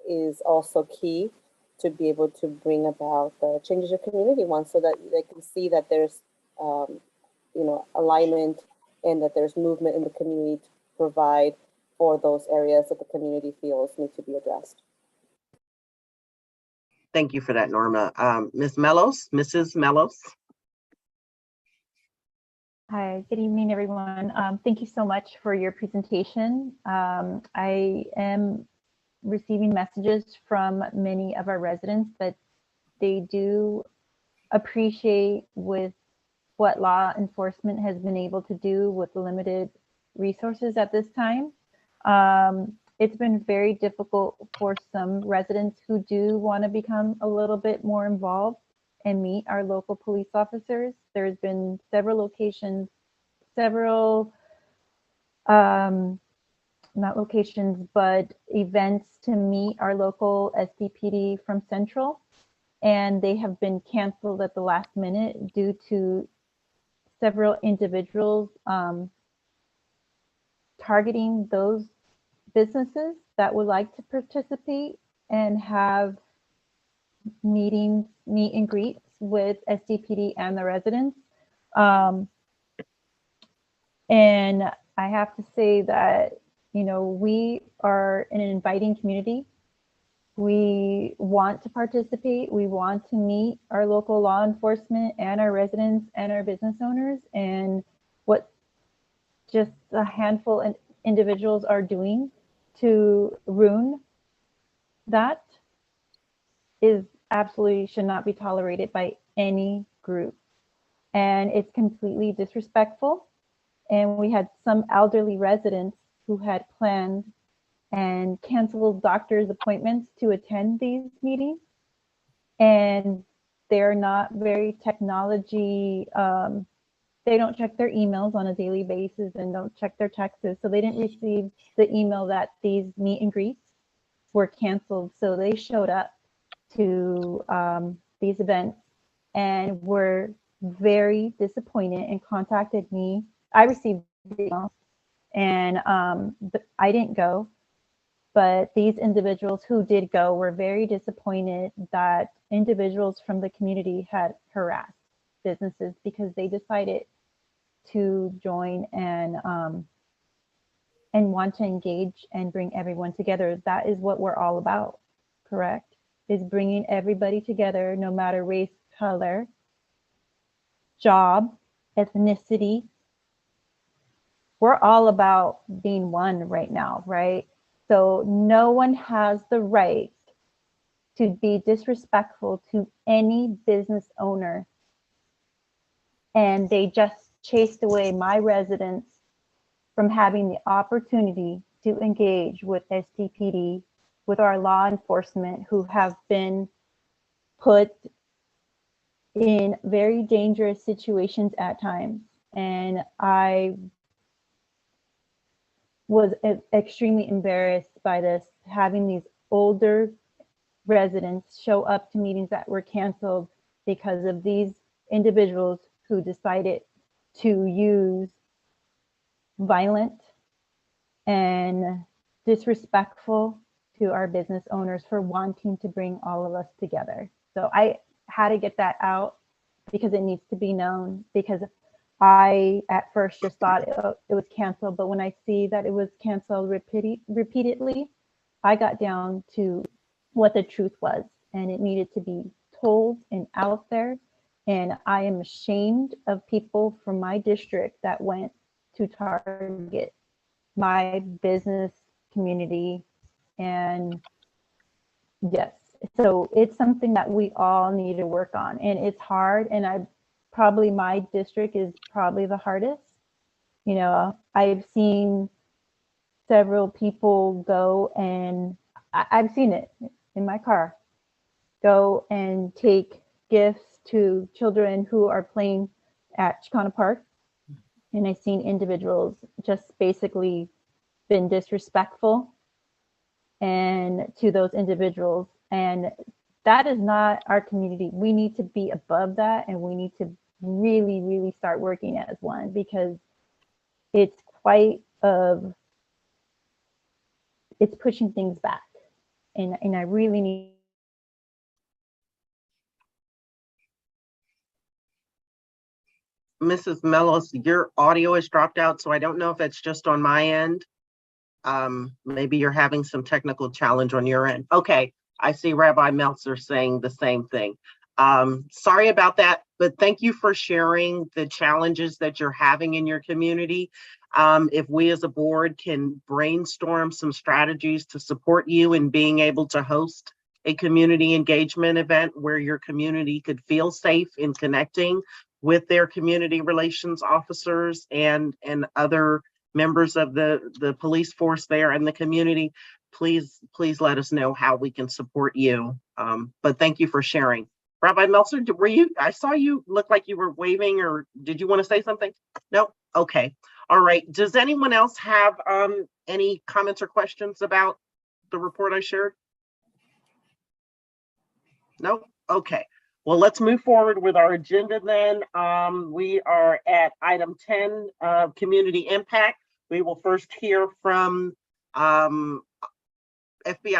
is also key to be able to bring about the changes your community wants, so that they can see that there's alignment and that there's movement in the community to provide for those areas that the community feels need to be addressed. Thank you for that, Norma. Mrs. Mellos. Hi, good evening, everyone. Thank you so much for your presentation. I am receiving messages from many of our residents that they do appreciate with what law enforcement has been able to do with the limited resources at this time. It's been very difficult for some residents who do want to become a little bit more involved and meet our local police officers. There's been several locations, not locations, but events to meet our local SDPD from Central, and they have been canceled at the last minute due to several individuals targeting those businesses that would like to participate and have meet and greets with SDPD and the residents. And I have to say that, we are an inviting community. We want to participate. We want to meet our local law enforcement and our residents and our business owners. And what just a handful of individuals are doing to ruin that is absolutely should not be tolerated by any group. And it's completely disrespectful. And we had some elderly residents who had planned and canceled doctor's appointments to attend these meetings. And they're not very technology, they don't check their emails on a daily basis and don't check their texts. So they didn't receive the email that these meet and greets were canceled. So they showed up to these events and were very disappointed and contacted me. I received emails and I didn't go, but these individuals who did go were very disappointed that individuals from the community had harassed businesses because they decided to join and want to engage and bring everyone together. That is what we're all about, correct? Is bringing everybody together, no matter race, color, job, ethnicity. We're all about being one right now, right? So no one has the right to be disrespectful to any business owner. And they just chased away my residents from having the opportunity to engage with SDPD, with our law enforcement who have been put in very dangerous situations at times. And I was extremely embarrassed by this, having these older residents show up to meetings that were canceled because of these individuals who decided to use violent and disrespectful to our business owners for wanting to bring all of us together. So I had to get that out. because it needs to be known. Because I at first just thought it was canceled, but when I see that it was canceled repeatedly, I got down to what the truth was, and it needed to be told and out there. And I am ashamed of people from my district that went to target my business community. And yes, so it's something that we all need to work on, and it's hard. And my district is probably the hardest. You know, I've seen several people go, and I've seen it in my car, go and take gifts to children who are playing at Chicana Park. And I've seen individuals just basically been disrespectful and to those individuals. And that is not our community. We need to be above that, and we need to really, really start working as one, because it's pushing things back. And I really need. Mrs. Mellos, your audio is dropped out, so I don't know if it's just on my end. Maybe you're having some technical challenge on your end. Okay, I see Rabbi Meltzer saying the same thing. Sorry about that, but thank you for sharing the challenges that you're having in your community. If we as a board can brainstorm some strategies to support you in being able to host a community engagement event where your community could feel safe in connecting with their community relations officers and other members of the police force there in the community, please let us know how we can support you. But thank you for sharing. Rabbi Meltzer, I saw you look like you were waving, or did you want to say something? No? Okay. All right. Does anyone else have any comments or questions about the report I shared? No? Okay. Well, let's move forward with our agenda then. We are at item 10, community impact. We will first hear from FBI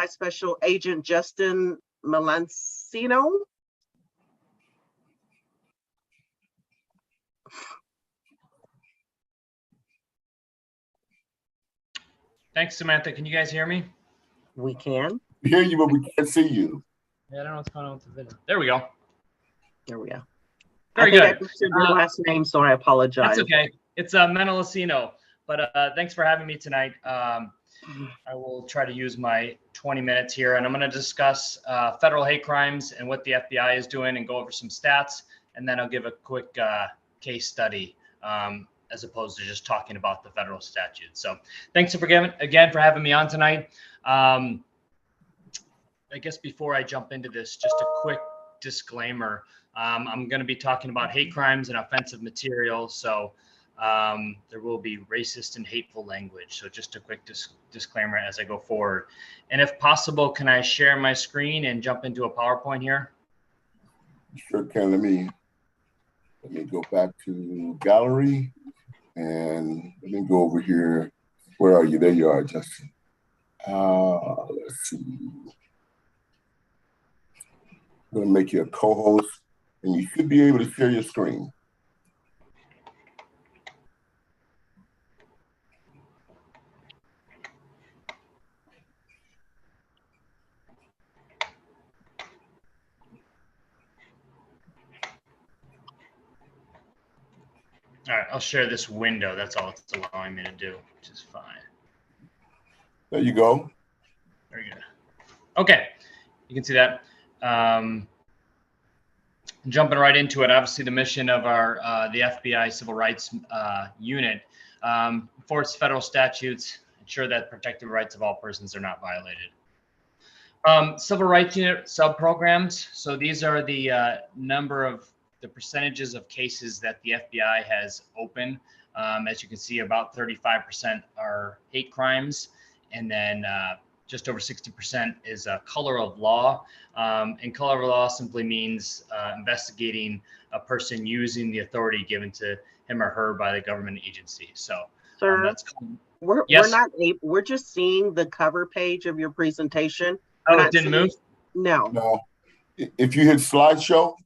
Special Agent Justin Melancino. Thanks, Samantha. Can you guys hear me? We can. We hear you, but we can't see you. Yeah, I don't know what's going on with the video. There we go. There we go. Very I good. I mentioned your last name, so I apologize. That's okay. It's Menelacino, but thanks for having me tonight. I will try to use my 20 minutes here, and I'm going to discuss federal hate crimes and what the FBI is doing and go over some stats, and then I'll give a quick case study as opposed to just talking about the federal statutes. So thanks again for having me on tonight. I guess before I jump into this, just a quick disclaimer. I'm going to be talking about hate crimes and offensive material. So there will be racist and hateful language. So just a quick disclaimer as I go forward. And if possible, can I share my screen and jump into a PowerPoint here? Sure can. Let me go back to gallery, and let me go over here. Where are you? There you are, Justin. Let's see. I'm going to make you a co-host, and you should be able to share your screen. All right, I'll share this window. That's all it's allowing me to do, which is fine. There you go. Very good. Okay, you can see that. Jumping right into it, obviously the mission of the FBI Civil Rights Unit enforce federal statutes, ensure that protected rights of all persons are not violated. Civil Rights Unit sub-programs. So these are the percentages of cases that the FBI has open. As you can see, about 35% are hate crimes, and then just over 60% is color of law. And color of law simply means investigating a person using the authority given to him or her by the government agency. So Sir, that's we're just seeing the cover page of your presentation. Oh, it didn't move? No. No. If you hit slideshow.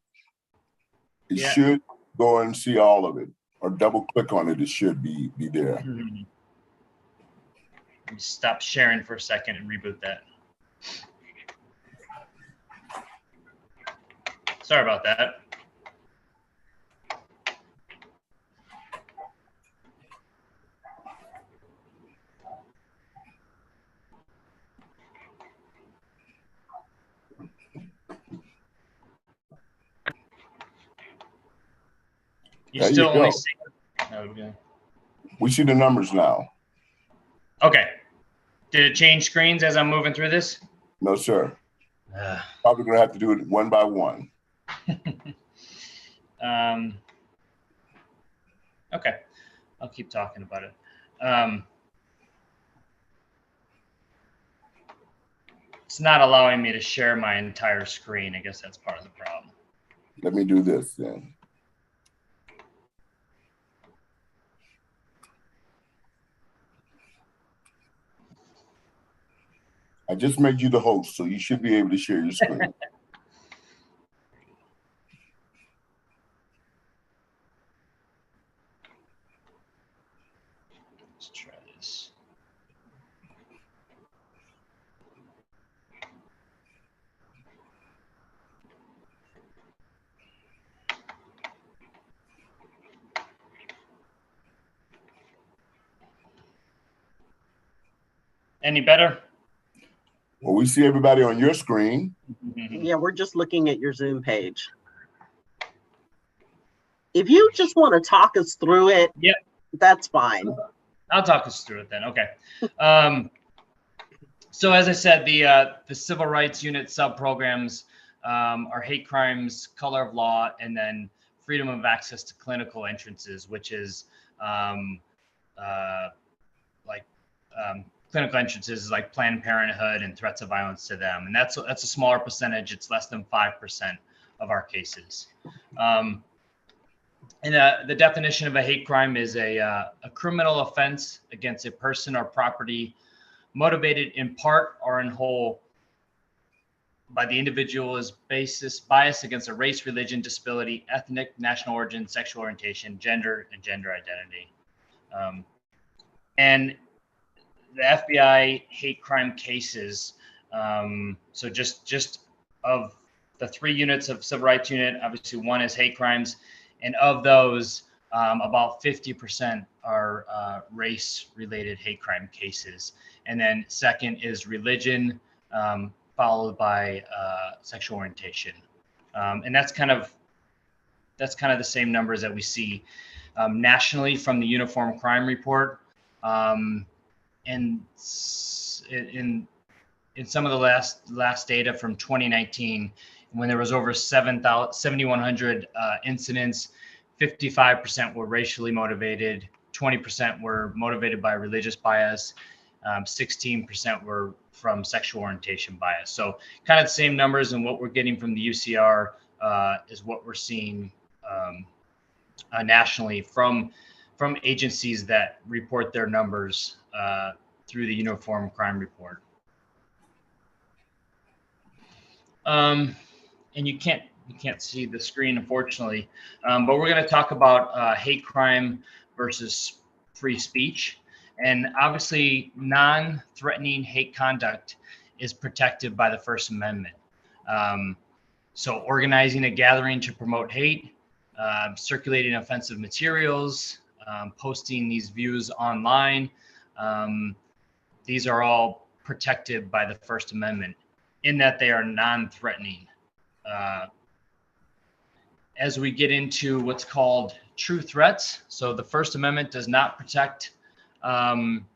It Yeah. should go and see all of it, or double click on it. It should be there. Let me stop sharing for a second and reboot that. Sorry about that. You There still you only go. see. Okay. We see the numbers now. Okay. Did it change screens as I'm moving through this? No, sir. Ugh. Probably gonna have to do it one by one. Okay, I'll keep talking about it. It's not allowing me to share my entire screen. I guess that's part of the problem. Let me do this then. I just made you the host, so you should be able to share your screen. Let's try this. Any better? Well, we see everybody on your screen. Yeah, we're just looking at your Zoom page. If you just want to talk us through it, yep, that's fine. I'll talk us through it then. Okay. So as I said, the civil rights unit sub-programs are hate crimes, color of law, and then freedom of access to clinical entrances, which is clinical entrances like Planned Parenthood and threats of violence to them. And that's a smaller percentage. It's less than 5% of our cases. And the definition of a hate crime is a criminal offense against a person or property motivated in part or in whole by the individual's bias against a race, religion, disability, ethnic, national origin, sexual orientation, gender, and gender identity. And the FBI hate crime cases, so just of the 3 units of civil rights unit, obviously 1 is hate crimes. And of those, about 50% are race-related hate crime cases. And then second is religion, followed by sexual orientation. And that's kind of the same numbers that we see nationally from the Uniform Crime Report. And in some of the last data from 2019, when there was over 7,100 incidents, 55% were racially motivated, 20% were motivated by religious bias, 16% were from sexual orientation bias. So kind of the same numbers, and what we're getting from the UCR is what we're seeing nationally from agencies that report their numbers through the Uniform Crime Report. And you can't see the screen, unfortunately, but we're going to talk about hate crime versus free speech. And obviously, non-threatening hate conduct is protected by the First Amendment. So organizing a gathering to promote hate, circulating offensive materials, posting these views online, these are all protected by the First Amendment in that they are non-threatening. As we get into what's called true threats, so the First Amendment does not protect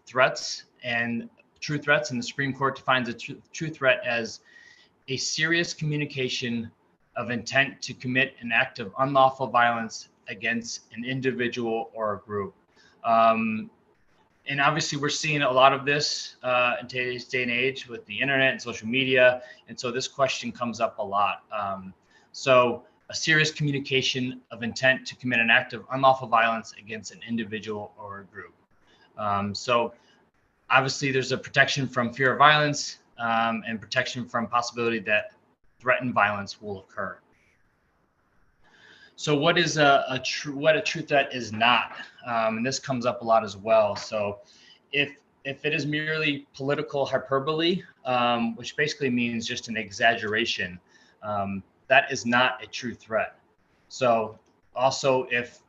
threats and true threats, and the Supreme Court defines a true threat as a serious communication of intent to commit an act of unlawful violence against an individual or a group. And obviously, we're seeing a lot of this in today's day and age with the internet and social media. And so this question comes up a lot. So a serious communication of intent to commit an act of unlawful violence against an individual or a group. So obviously, there's a protection from fear of violence and protection from possibility that threatened violence will occur. So what is a true threat is not, and this comes up a lot as well. So if it is merely political hyperbole, which basically means just an exaggeration, that is not a true threat. So also if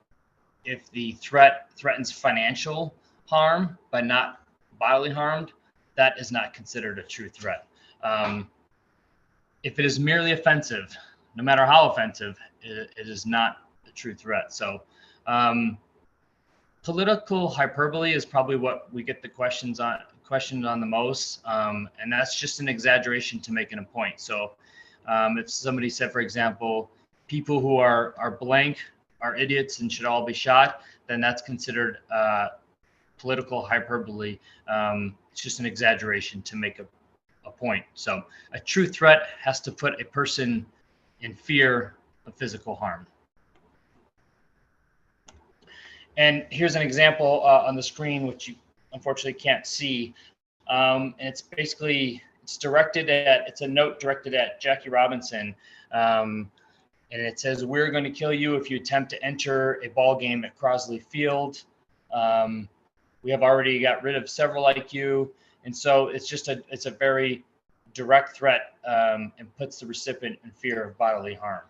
the threat threatens financial harm but not bodily harm, that is not considered a true threat. If it is merely offensive, no matter how offensive, it is not a true threat. So political hyperbole is probably what we get the questioned on the most, and that's just an exaggeration to making a point. So if somebody said, for example, people who are blank are idiots and should all be shot, then that's considered political hyperbole. It's just an exaggeration to make a point. So a true threat has to put a person in fear of physical harm. And here's an example on the screen, which you unfortunately can't see. And it's basically, it's a note directed at Jackie Robinson. And it says, "We're going to kill you if you attempt to enter a ball game at Crosley Field. We have already got rid of several like you." And so it's a very direct threat, and puts the recipient in fear of bodily harm.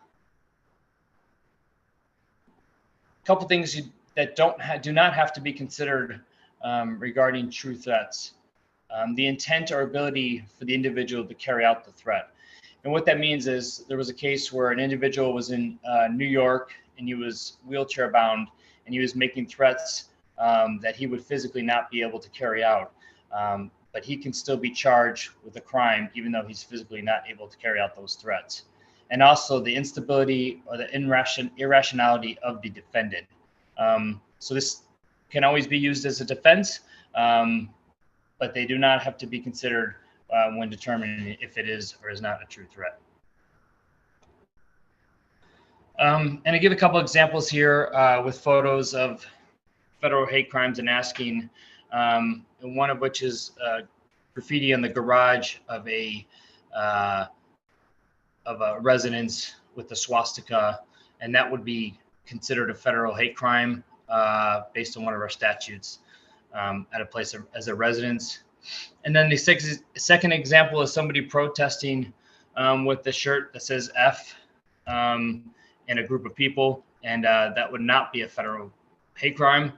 A couple things that do not have to be considered regarding true threats. The intent or ability for the individual to carry out the threat. And what that means is there was a case where an individual was in New York and he was wheelchair bound and he was making threats that he would physically not be able to carry out. But he can still be charged with a crime even though he's physically not able to carry out those threats. And also the instability or the irrationality of the defendant. So this can always be used as a defense, but they do not have to be considered when determining if it is or is not a true threat. And I give a couple examples here with photos of federal hate crimes and asking, and one of which is graffiti on the garage of a residence with the swastika, and that would be considered a federal hate crime based on one of our statutes at a place as a residence. And then the second example is somebody protesting with the shirt that says F in a group of people, and that would not be a federal hate crime.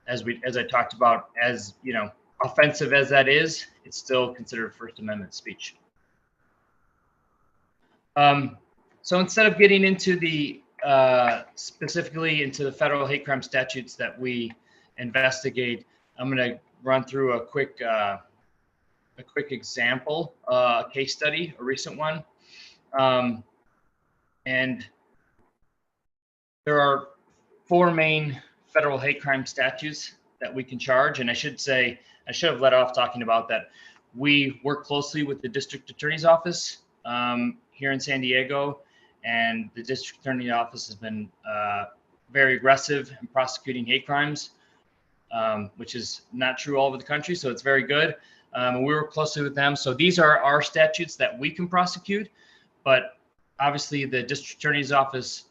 As I talked about, as you know, offensive as that is, it's still considered First Amendment speech. So instead of getting into the specifically into the federal hate crime statutes that we investigate, I'm going to run through a quick example, a case study, a recent one. And there are 4 main federal hate crime statutes that we can charge. And I should have let off talking about that. We work closely with the district attorney's office here in San Diego, and the district attorney's office has been very aggressive in prosecuting hate crimes, which is not true all over the country. So it's very good. We work closely with them. So these are our statutes that we can prosecute, but obviously the district attorney's office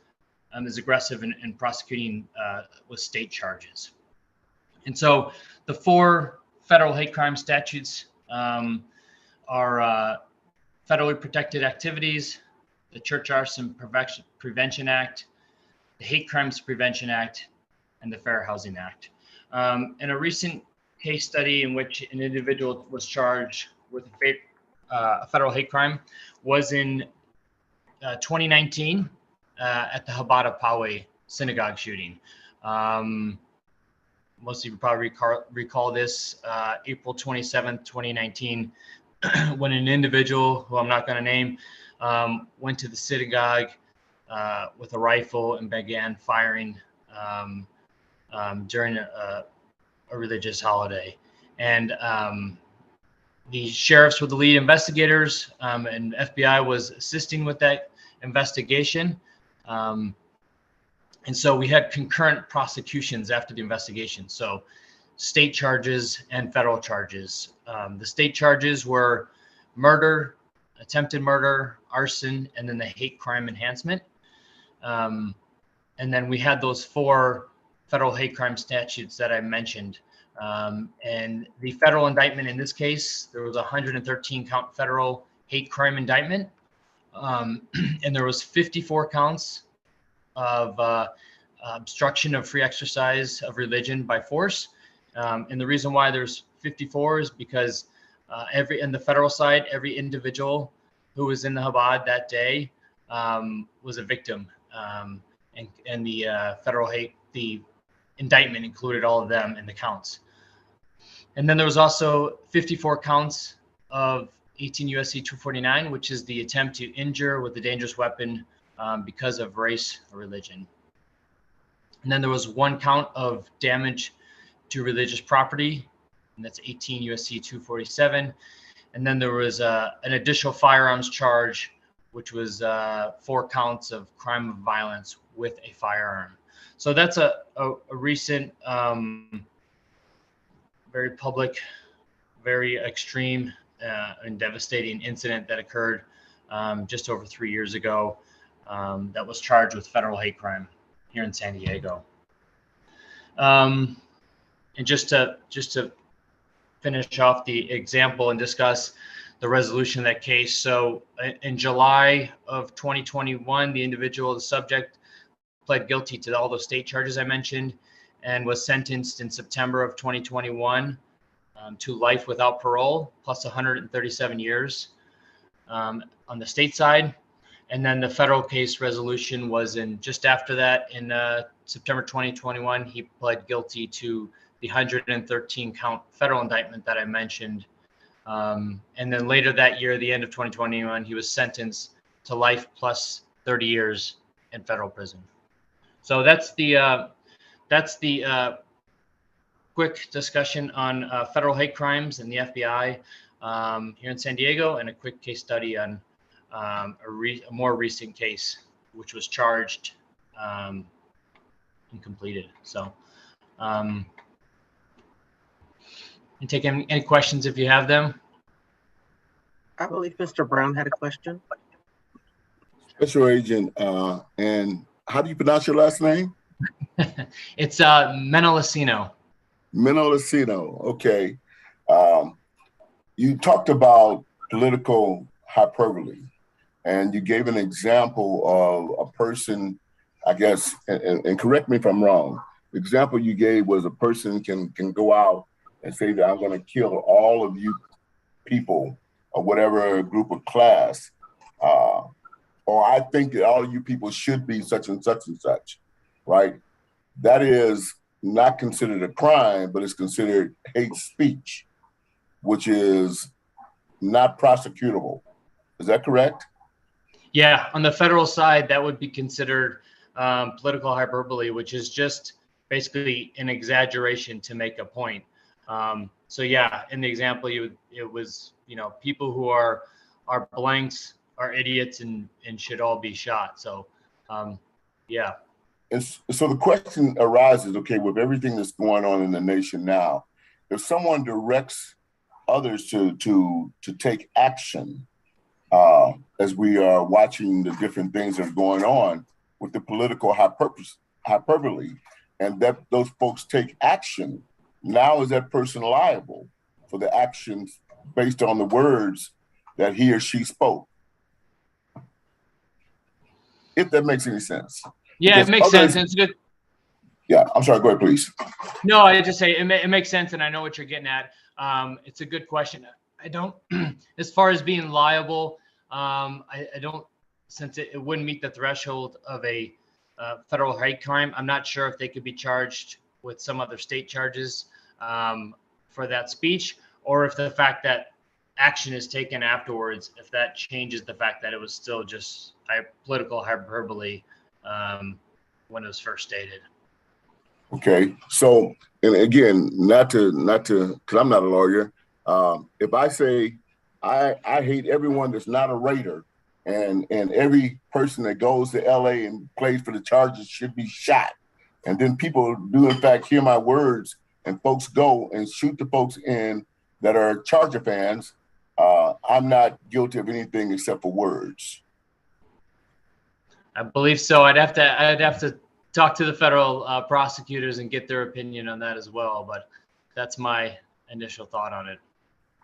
is aggressive in prosecuting with state charges. And so the 4 federal hate crime statutes are federally protected activities, the Church Arson Prevention Act, the Hate Crimes Prevention Act, and the Fair Housing Act. In a recent case study in which an individual was charged with a federal hate crime was in 2019 at the Habata Poway synagogue shooting. Most of you probably recall this, April 27th, 2019, when an individual, who I'm not going to name, went to the synagogue with a rifle and began firing during a religious holiday. And the sheriffs were the lead investigators, and FBI was assisting with that investigation. And so we had concurrent prosecutions after the investigation. So state charges and federal charges. The state charges were murder, attempted murder, arson, and then the hate crime enhancement. And then we had those 4 federal hate crime statutes that I mentioned. And the federal indictment in this case, there was a 113 count federal hate crime indictment. And there was 54 counts of obstruction of free exercise of religion by force. And the reason why there's 54 is because in the federal side, every individual who was in the Chabad that day was a victim. And the federal the indictment included all of them in the counts. And then there was also 54 counts of 18 USC 249, which is the attempt to injure with a dangerous weapon because of race or religion. And then there was 1 count of damage to religious property, and that's 18 USC 247. And then there was an additional firearms charge, which was 4 counts of crime of violence with a firearm. So that's a recent, very public, very extreme and devastating incident that occurred just over 3 years ago that was charged with federal hate crime here in San Diego. And just to finish off the example and discuss the resolution of that case. So in July of 2021, the individual, the subject, pled guilty to all those state charges I mentioned and was sentenced in September of 2021 to life without parole plus 137 years on the state side. And then the federal case resolution was in just after that in September 2021, he pled guilty to the 113 count federal indictment that I mentioned. And then later that year, the end of 2021, he was sentenced to life plus 30 years in federal prison. So that's the quick discussion on federal hate crimes and the FBI here in San Diego, and a quick case study on a more recent case, which was charged and completed. So, and take any questions if you have them. I believe Mr. Brown had a question. Special Agent, and how do you pronounce your last name? It's Menelosino. Menelosino, okay. You talked about political hyperbole, and you gave an example of a person, I guess, and correct me if I'm wrong. The example you gave was a person can go out and say that I'm going to kill all of you people or whatever group or class, or I think that all of you people should be such and such and such, right? That is not considered a crime, but it's considered hate speech, which is not prosecutable. Is that correct? Yeah, on the federal side, that would be considered political hyperbole, which is just basically an exaggeration to make a point. So yeah, in the example, it was, people who are blanks are idiots and should all be shot. So yeah. And so the question arises, okay, with everything that's going on in the nation now, if someone directs others to take action, as we are watching the different things that are going on with the political hyperbole, and that those folks take action, now is that person liable for the actions based on the words that he or she spoke? If that makes any sense. Yeah, Because it makes others, sense. It's good. Yeah, I'm sorry, go ahead, please. No, I just say it makes sense, and I know what you're getting at. It's a good question. I don't, as far as being liable, I don't, since it wouldn't meet the threshold of a federal hate crime. I'm not sure if they could be charged with some other state charges for that speech, or if the fact that action is taken afterwards, if that changes the fact that it was still just political hyperbole when it was first stated. Okay, so, and again, not to, because I'm not a lawyer. If I say I hate everyone that's not a Raider, and every person that goes to LA and plays for the Chargers should be shot, and then people do in fact hear my words, and folks go and shoot the folks in that are Charger fans, I'm not guilty of anything except for words. I believe so. I'd have to talk to the federal prosecutors and get their opinion on that as well. But that's my initial thought on it.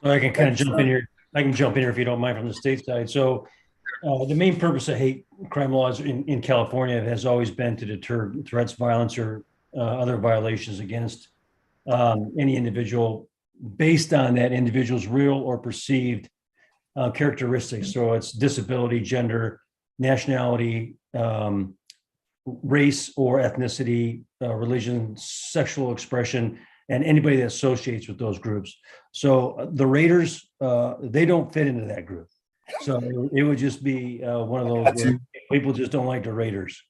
I can kind of jump in here. I can jump in here if you don't mind from the state side. So the main purpose of hate crime laws in California has always been to deter threats, violence, or other violations against any individual based on that individual's real or perceived characteristics. So it's disability, gender, nationality, race or ethnicity, religion, sexual expression, and anybody that associates with those groups. So the Raiders, they don't fit into that group. So it would just be one of those where people just don't like the Raiders.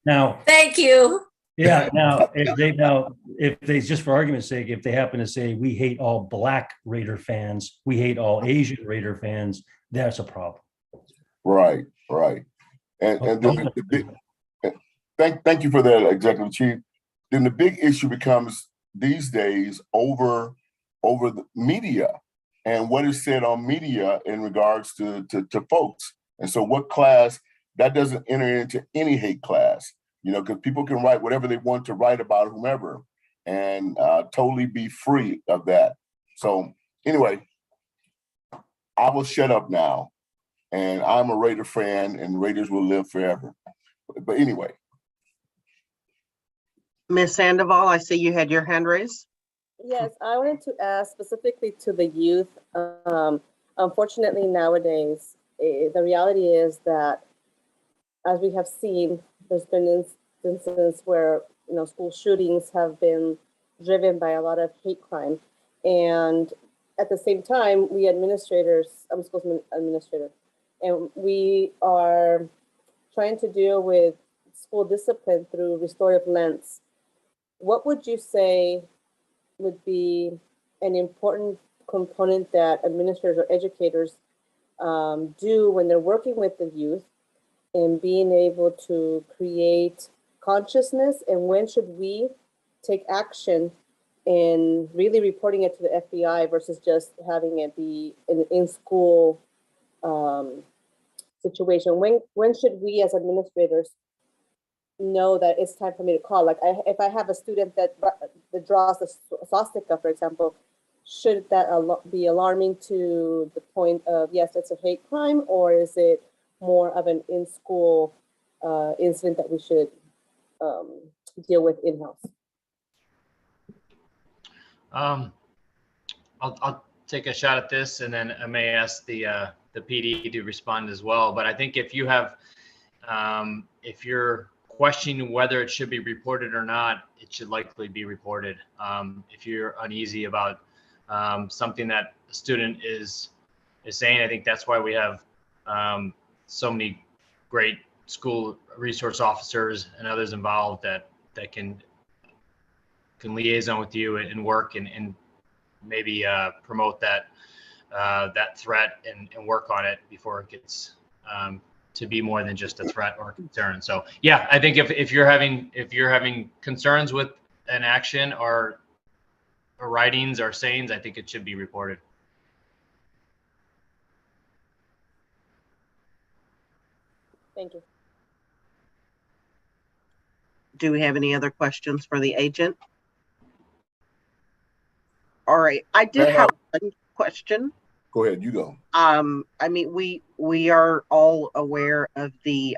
Now, Thank you. yeah. Now, if they just for argument's sake, if they happen to say we hate all Black Raider fans, we hate all Asian Raider fans, that's a problem. Right. And then thank you for that, Executive Chief. Then the big issue becomes these days over the media and what is said on media in regards to folks. And so what class, that doesn't enter into any hate class, because people can write whatever they want to write about whomever and totally be free of that. So anyway, I will shut up now. And I'm a Raider fan and Raiders will live forever. But anyway. Ms. Sandoval, I see you had your hand raised. Yes, I wanted to ask specifically to the youth. Unfortunately, nowadays, the reality is that, as we have seen, there's been instances where school shootings have been driven by a lot of hate crime, and at the same time, we administrators, I'm a school administrator, and we are trying to deal with school discipline through restorative lens. What would you say would be an important component that administrators or educators do when they're working with the youth and being able to create consciousness, and when should we take action in really reporting it to the FBI versus just having it be an in-school situation? When should we as administrators know that it's time for me to call? Like if I have a student that draws the swastika, for example, should that be alarming to the point of, yes, it's a hate crime, or is it more of an in-school incident that we should deal with in-house? I'll take a shot at this, and then I may ask the PD to respond as well. But I think if you have, if you're questioning whether it should be reported or not, it should likely be reported. If you're uneasy about something that a student is saying, I think that's why we have so many great school resource officers and others involved that can liaison with you and work and maybe promote that threat and work on it before it gets to be more than just a threat or a concern. So yeah, I think if you're having concerns with an action or writings or sayings, I think it should be reported. Thank you. Do we have any other questions for the agent? All right, I did have one question. Go ahead, you go. I mean, we are all aware of the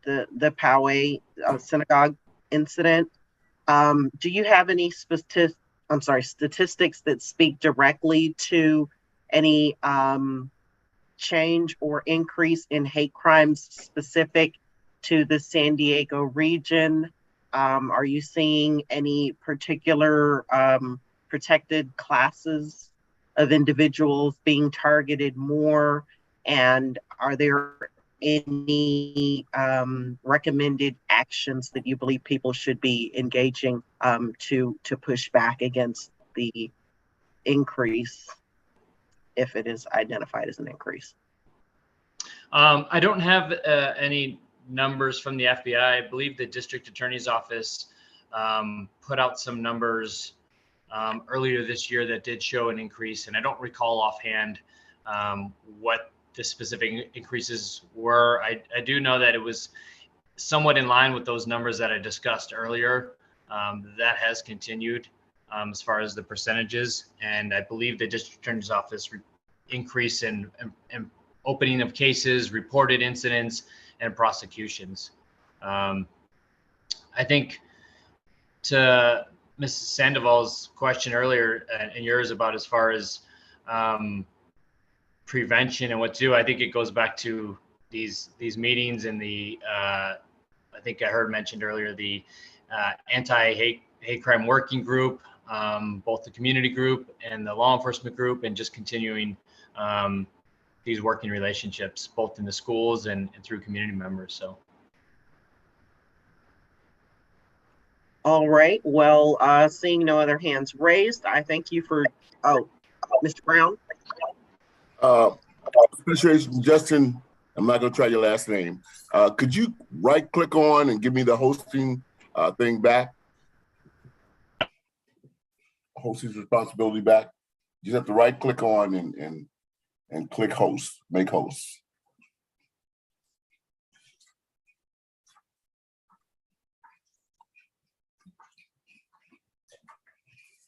Poway synagogue incident. Do you have any statistics that speak directly to any change or increase in hate crimes specific to the San Diego region? Are you seeing any particular protected classes of individuals being targeted more? And are there any recommended actions that you believe people should be engaging to push back against the increase, if it is identified as an increase? I don't have any numbers from the FBI. I believe the district attorney's office put out some numbers earlier this year that did show an increase, and I don't recall offhand what the specific increases were. I do know that it was somewhat in line with those numbers that I discussed earlier. That has continued as far as the percentages. And I believe the district attorney's office increase in opening of cases, reported incidents, and prosecutions. I think to Mrs. Sandoval's question earlier and yours about as far as prevention and what to do, I think it goes back to these meetings and the I think I heard mentioned earlier the anti-hate crime working group, both the community group and the law enforcement group, and just continuing these working relationships both in the schools and through community members. So. All right. Well, seeing no other hands raised, I thank you for, Mr. Brown. Special Agent Justin, I'm not going to try your last name. Could you right click on and give me the hosting thing back? Hosting's responsibility back. You just have to right click on and click host, make host.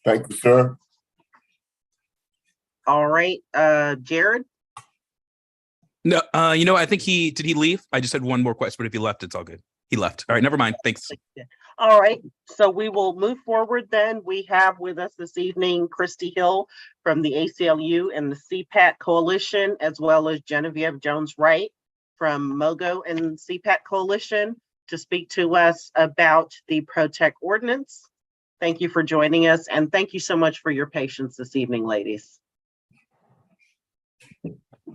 Thank you, sir. All right, Jared. No, I think did he leave? I just had one more question, but if he left, it's all good. He left. All right, never mind. Thanks. All right, so we will move forward then. We have with us this evening Christy Hill from the ACLU and the CPAT Coalition, as well as Genevieve Jones-Wright from MOGO and CPAT Coalition to speak to us about the Protect Ordinance. Thank you for joining us, and thank you so much for your patience this evening, ladies.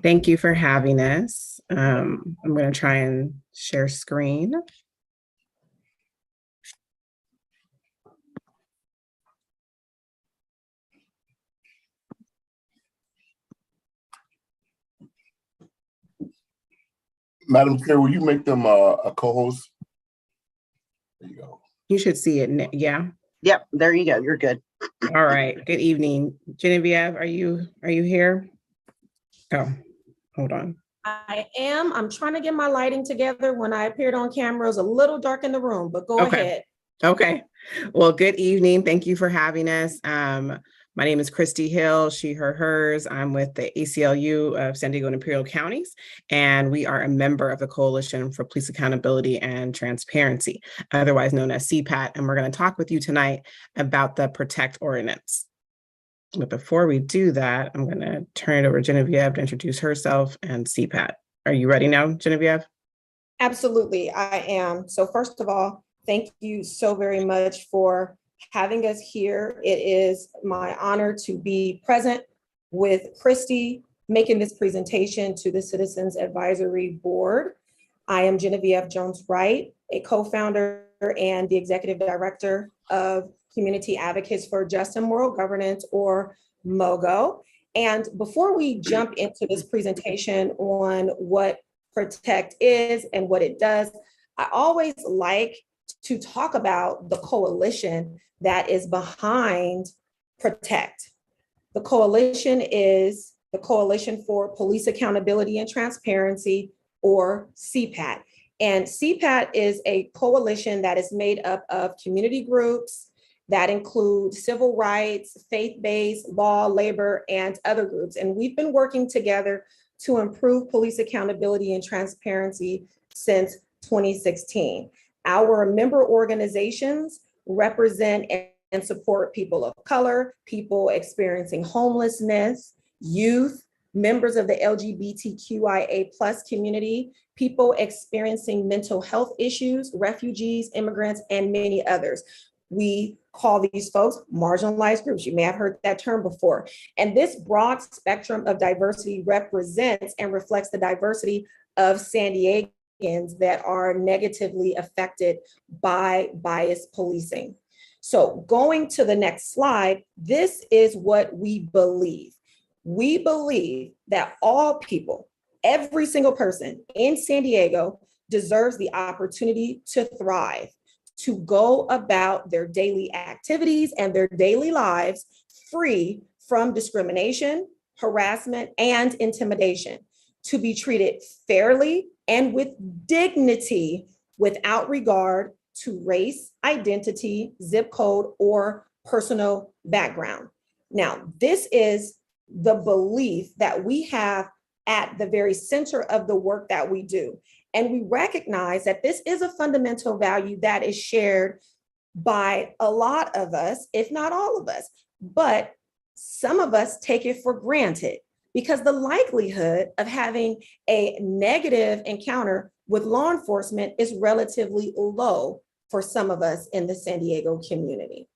Thank you for having us. I'm going to try and share screen. Madam Chair, will you make them a co-host? There you go. You should see it. Yeah. Yep, there you go. You're good. All right. Good evening. Genevieve, are you here? Oh, hold on. I am. I'm trying to get my lighting together. When I appeared on camera, it was a little dark in the room, but go ahead. Okay. Well, good evening. Thank you for having us. My name is Christy Hill, she, her, hers. I'm with the ACLU of San Diego and Imperial Counties, and we are a member of the Coalition for Police Accountability and Transparency, otherwise known as CPAT. And we're going to talk with you tonight about the Protect Ordinance. But before we do that, I'm going to turn it over to Genevieve to introduce herself and CPAT. Are you ready now, Genevieve? Absolutely, I am. So first of all, thank you so very much for having us here. It is my honor to be present with Christy, making this presentation to the Citizens Advisory Board. I am Genevieve Jones-Wright, a co-founder and the executive director of Community Advocates for Just and Moral Governance, or MOGO. And before we jump into this presentation on what Protect is and what it does, I always like to talk about the coalition that is behind Protect. The coalition is the Coalition for Police Accountability and Transparency, or CPAT. And CPAT is a coalition that is made up of community groups that include civil rights, faith-based, law, labor, and other groups. And we've been working together to improve police accountability and transparency since 2016. Our member organizations represent and support people of color, people experiencing homelessness, youth, members of the LGBTQIA+ community, people experiencing mental health issues, refugees, immigrants, and many others. We call these folks marginalized groups. You may have heard that term before. And this broad spectrum of diversity represents and reflects the diversity of San Diegans that are negatively affected by biased policing. So going to the next slide, this is what we believe. We believe that all people, every single person in San Diego deserves the opportunity to thrive, to go about their daily activities and their daily lives free from discrimination, harassment, and intimidation, to be treated fairly and with dignity without regard to race, identity, zip code, or personal background. Now, this is the belief that we have at the very center of the work that we do. And we recognize that this is a fundamental value that is shared by a lot of us, if not all of us, but some of us take it for granted because the likelihood of having a negative encounter with law enforcement is relatively low for some of us in the San Diego community.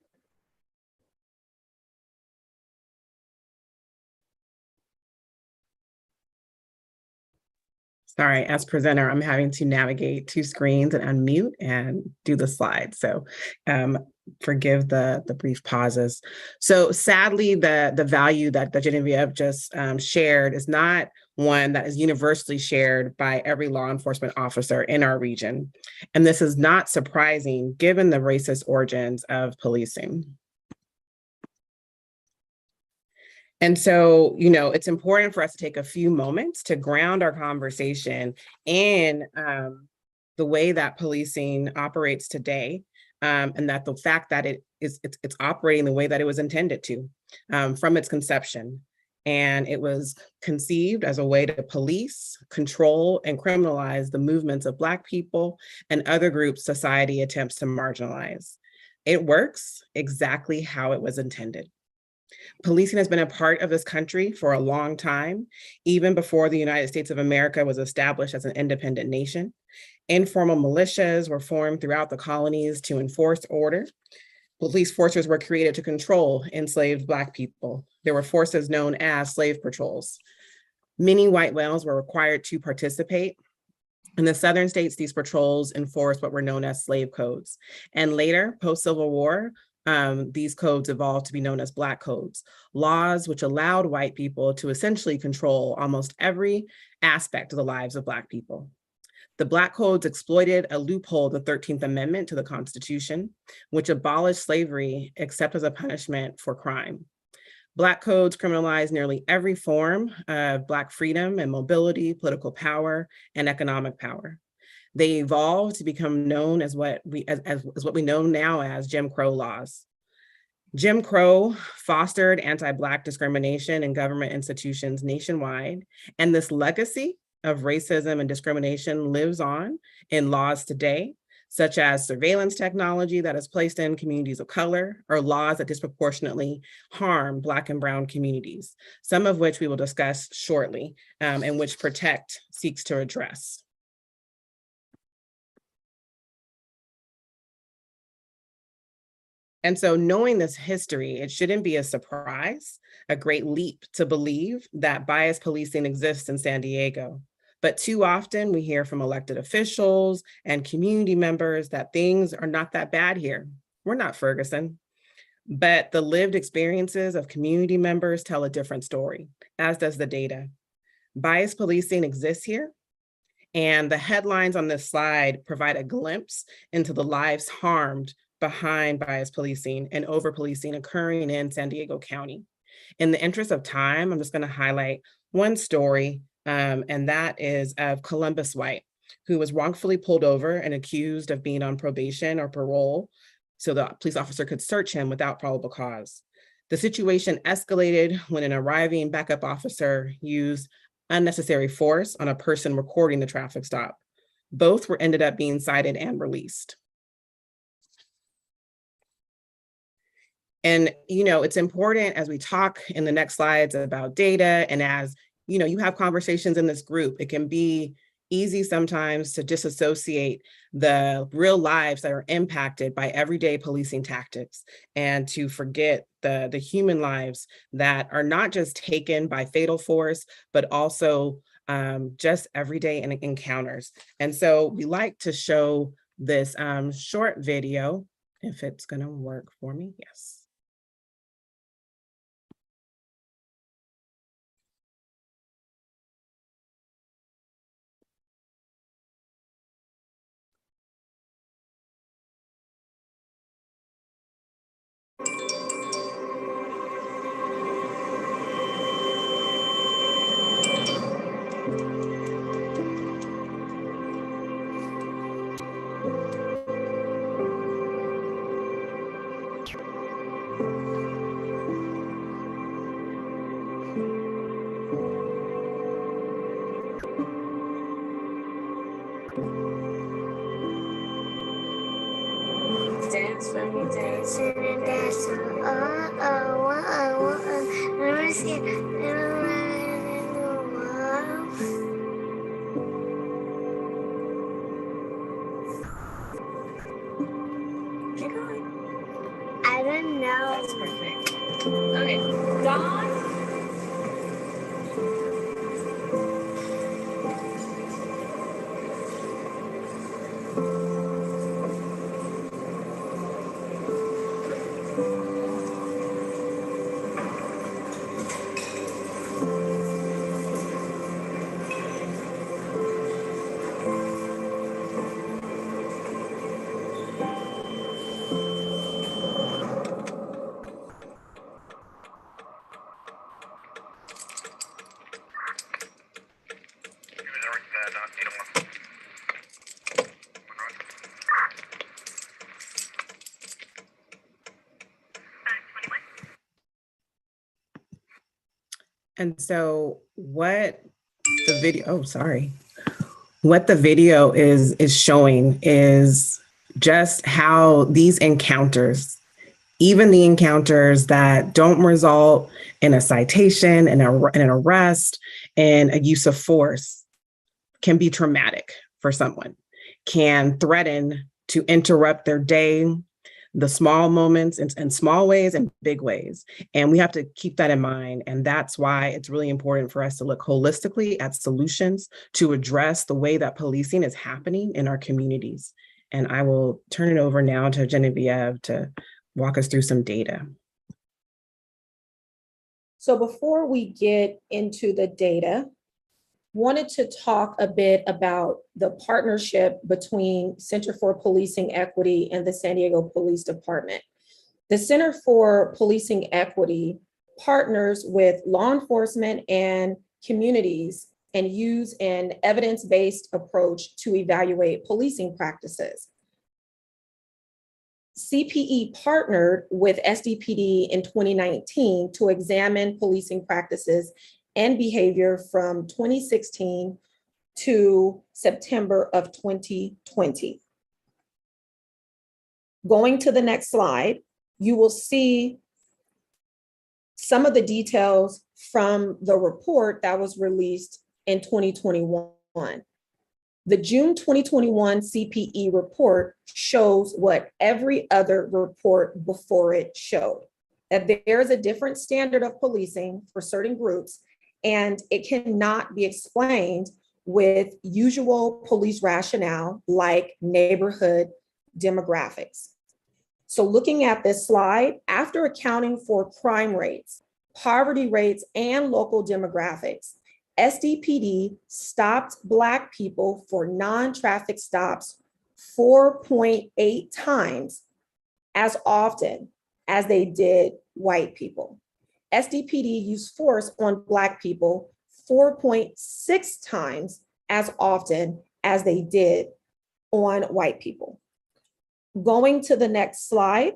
Sorry, as presenter, I'm having to navigate two screens and unmute and do the slides. So forgive the brief pauses. So sadly, the value that Genevieve just shared is not one that is universally shared by every law enforcement officer in our region. And this is not surprising given the racist origins of policing. And so, you know, it's important for us to take a few moments to ground our conversation in the way that policing operates today, and that the fact that it's operating the way that it was intended to from its conception. And it was conceived as a way to police, control, and criminalize the movements of Black people and other groups society attempts to marginalize. It works exactly how it was intended. Policing has been a part of this country for a long time, even before the United States of America was established as an independent nation. Informal militias were formed throughout the colonies to enforce order. Police forces were created to control enslaved Black people. There were forces known as slave patrols. Many white males were required to participate. In the southern states, these patrols enforced what were known as slave codes. And later, post-Civil War, these codes evolved to be known as Black codes, laws which allowed white people to essentially control almost every aspect of the lives of Black people. The Black codes exploited a loophole of the 13th Amendment to the Constitution, which abolished slavery except as a punishment for crime. Black codes criminalized nearly every form of Black freedom and mobility, political power, and economic power. They evolved to become known as what we know now as Jim Crow laws. Jim Crow fostered anti-Black discrimination in government institutions nationwide, and this legacy of racism and discrimination lives on in laws today, such as surveillance technology that is placed in communities of color, or laws that disproportionately harm Black and brown communities, some of which we will discuss shortly, and which Protect seeks to address. And so knowing this history, it shouldn't be a surprise, a great leap to believe that bias policing exists in San Diego. But too often we hear from elected officials and community members that things are not that bad here. We're not Ferguson. But the lived experiences of community members tell a different story, as does the data. Bias policing exists here, and the headlines on this slide provide a glimpse into the lives harmed behind bias policing and over policing occurring in San Diego County. In the interest of time, I'm just going to highlight one story, and that is of Columbus White, who was wrongfully pulled over and accused of being on probation or parole, so the police officer could search him without probable cause. The situation escalated when an arriving backup officer used unnecessary force on a person recording the traffic stop. Both ended up being cited and released. And, you know, it's important as we talk in the next slides about data, and as, you know, you have conversations in this group, it can be easy sometimes to disassociate the real lives that are impacted by everyday policing tactics and to forget the human lives that are not just taken by fatal force, but also just everyday encounters. And so we like to show this short video, if it's gonna work for me, yes. I don't know. That's perfect. Okay, Dawn. And so what the video, what the video is showing is just how these encounters, even the encounters that don't result in a citation and an arrest and a use of force, can be traumatic for someone, can threaten to interrupt their day, the small moments in small ways and big ways. And we have to keep that in mind. And that's why it's really important for us to look holistically at solutions to address the way that policing is happening in our communities. And I will turn it over now to Genevieve to walk us through some data. So before we get into the data, wanted to talk a bit about the partnership between Center for Policing Equity and the San Diego Police Department. The Center for Policing Equity partners with law enforcement and communities and use an evidence-based approach to evaluate policing practices. CPE partnered with SDPD in 2019 to examine policing practices and behavior from 2016 to September of 2020. Going to the next slide, you will see some of the details from the report that was released in 2021. The June 2021 CPE report shows what every other report before it showed, that there is a different standard of policing for certain groups, and it cannot be explained with usual police rationale like neighborhood demographics. So looking at this slide, after accounting for crime rates, poverty rates, and local demographics, SDPD stopped Black people for non-traffic stops 4.8 times as often as they did white people. SDPD used force on Black people 4.6 times as often as they did on white people. Going to the next slide,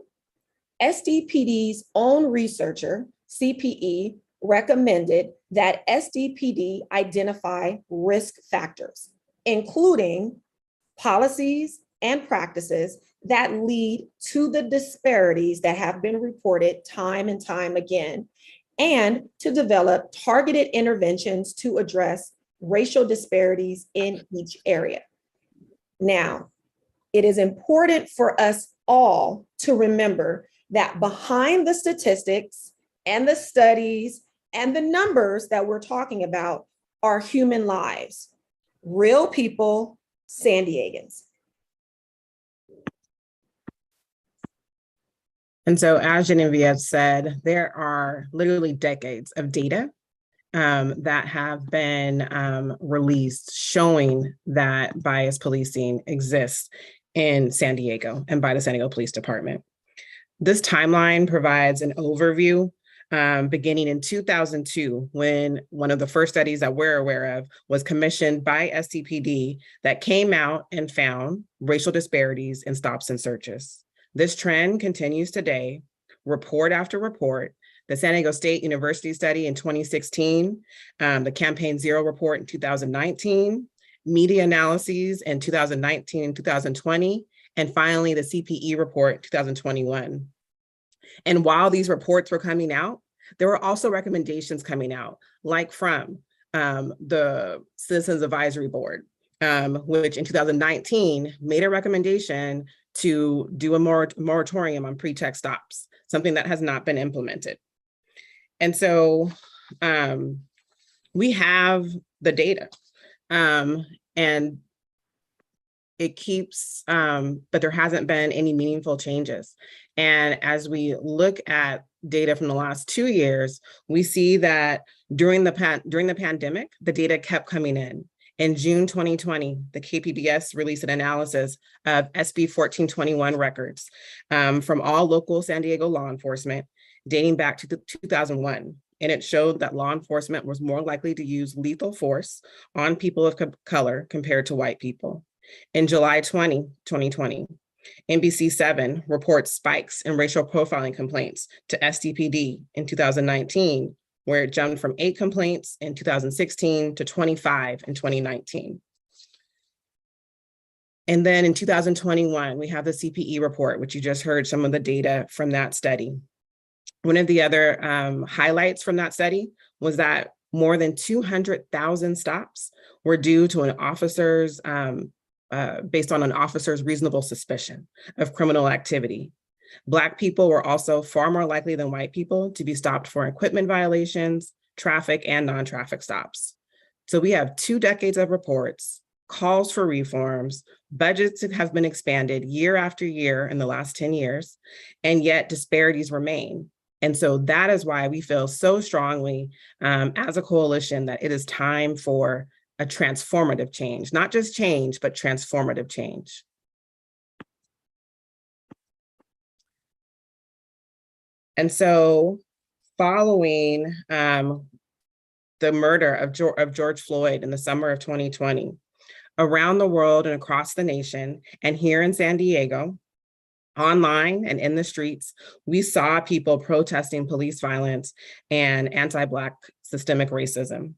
SDPD's own researcher, CPE, recommended that SDPD identify risk factors, including policies and practices that lead to the disparities that have been reported time and time again, and to develop targeted interventions to address racial disparities in each area. Now, it is important for us all to remember that behind the statistics and the studies and the numbers that we're talking about are human lives, real people, San Diegans. And so as Genevieve said, there are literally decades of data that have been released showing that bias policing exists in San Diego and by the San Diego Police Department. This timeline provides an overview beginning in 2002, when one of the first studies that we're aware of was commissioned by SCPD that came out and found racial disparities in stops and searches. This trend continues today, report after report. The San Diego State University study in 2016, the Campaign Zero report in 2019, media analyses in 2019 and 2020, and finally the CPE report 2021. And while these reports were coming out, there were also recommendations coming out, like from the Citizens Advisory Board, which in 2019 made a recommendation to do a moratorium on pretext stops, something that has not been implemented. And so we have the data, and it keeps, but there hasn't been any meaningful changes. And as we look at data from the last 2 years, we see that during the pandemic, the data kept coming in. In June 2020, the KPDS released an analysis of SB 1421 records from all local San Diego law enforcement dating back to 2001. And it showed that law enforcement was more likely to use lethal force on people of color compared to white people. In July 2020, NBC7 reports spikes in racial profiling complaints to SDPD in 2019, where it jumped from 8 complaints in 2016 to 25 in 2019. And then in 2021, we have the CPE report, which you just heard some of the data from that study. One of the other highlights from that study was that more than 200,000 stops were due to an officer's based on an officer's reasonable suspicion of criminal activity. Black people were also far more likely than white people to be stopped for equipment violations, traffic, and non-traffic stops. So we have 2 decades of reports, calls for reforms, budgets have been expanded year after year in the last 10 years, and yet disparities remain. And so that is why we feel so strongly as a coalition that it is time for a transformative change, not just change, but transformative change. And so following the murder of George Floyd in the summer of 2020, around the world and across the nation, and here in San Diego, online and in the streets, we saw people protesting police violence and anti-Black systemic racism.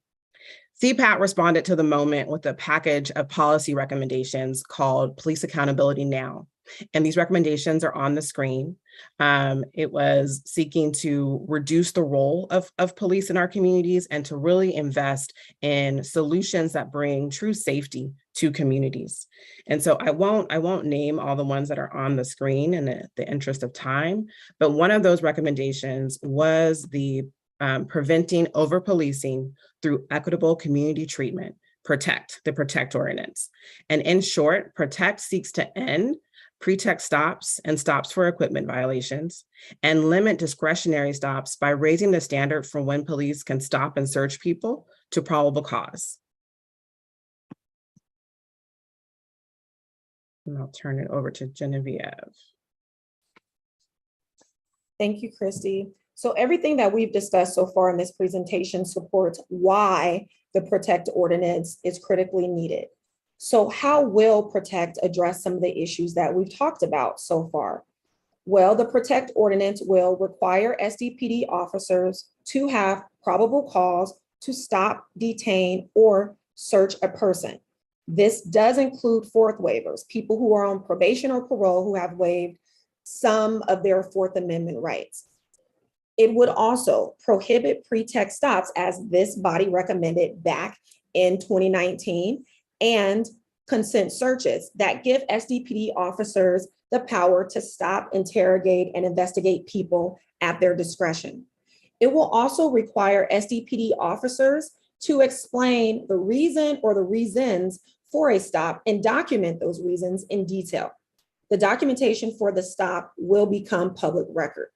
CPAT responded to the moment with a package of policy recommendations called Police Accountability Now. And these recommendations are on the screen. It was seeking to reduce the role of police in our communities and to really invest in solutions that bring true safety to communities. And so I won't name all the ones that are on the screen in the interest of time, but one of those recommendations was the preventing over-policing through equitable community treatment, the PROTECT ordinance. And in short, PROTECT seeks to end pretext stops and stops for equipment violations and limit discretionary stops by raising the standard for when police can stop and search people to probable cause. And I'll turn it over to Genevieve. Thank you, Christy. So everything that we've discussed so far in this presentation supports why the PROTECT ordinance is critically needed. So how will PROTECT address some of the issues that we've talked about so far? Well, the PROTECT ordinance will require SDPD officers to have probable cause to stop, detain, or search a person. This does include fourth waivers, people who are on probation or parole who have waived some of their Fourth Amendment rights. It would also prohibit pretext stops, as this body recommended back in 2019, and consent searches that give SDPD officers the power to stop, interrogate, and investigate people at their discretion. It will also require SDPD officers to explain the reason or the reasons for a stop and document those reasons in detail. The documentation for the stop will become public record.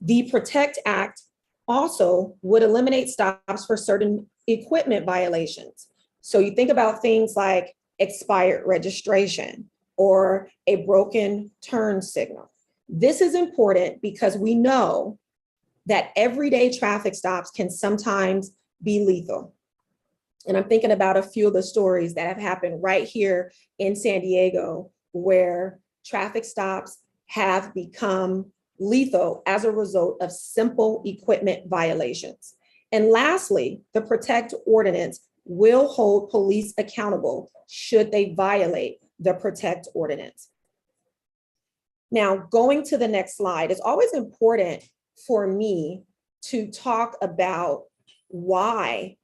The PROTECT Act also would eliminate stops for certain equipment violations. So you think about things like expired registration or a broken turn signal. This is important because we know that everyday traffic stops can sometimes be lethal. And I'm thinking about a few of the stories that have happened right here in San Diego, where traffic stops have become lethal as a result of simple equipment violations. And lastly, the PROTECT ordinance will hold police accountable should they violate the PROTECT ordinance. Now, going to the next slide, it's always important for me to talk about why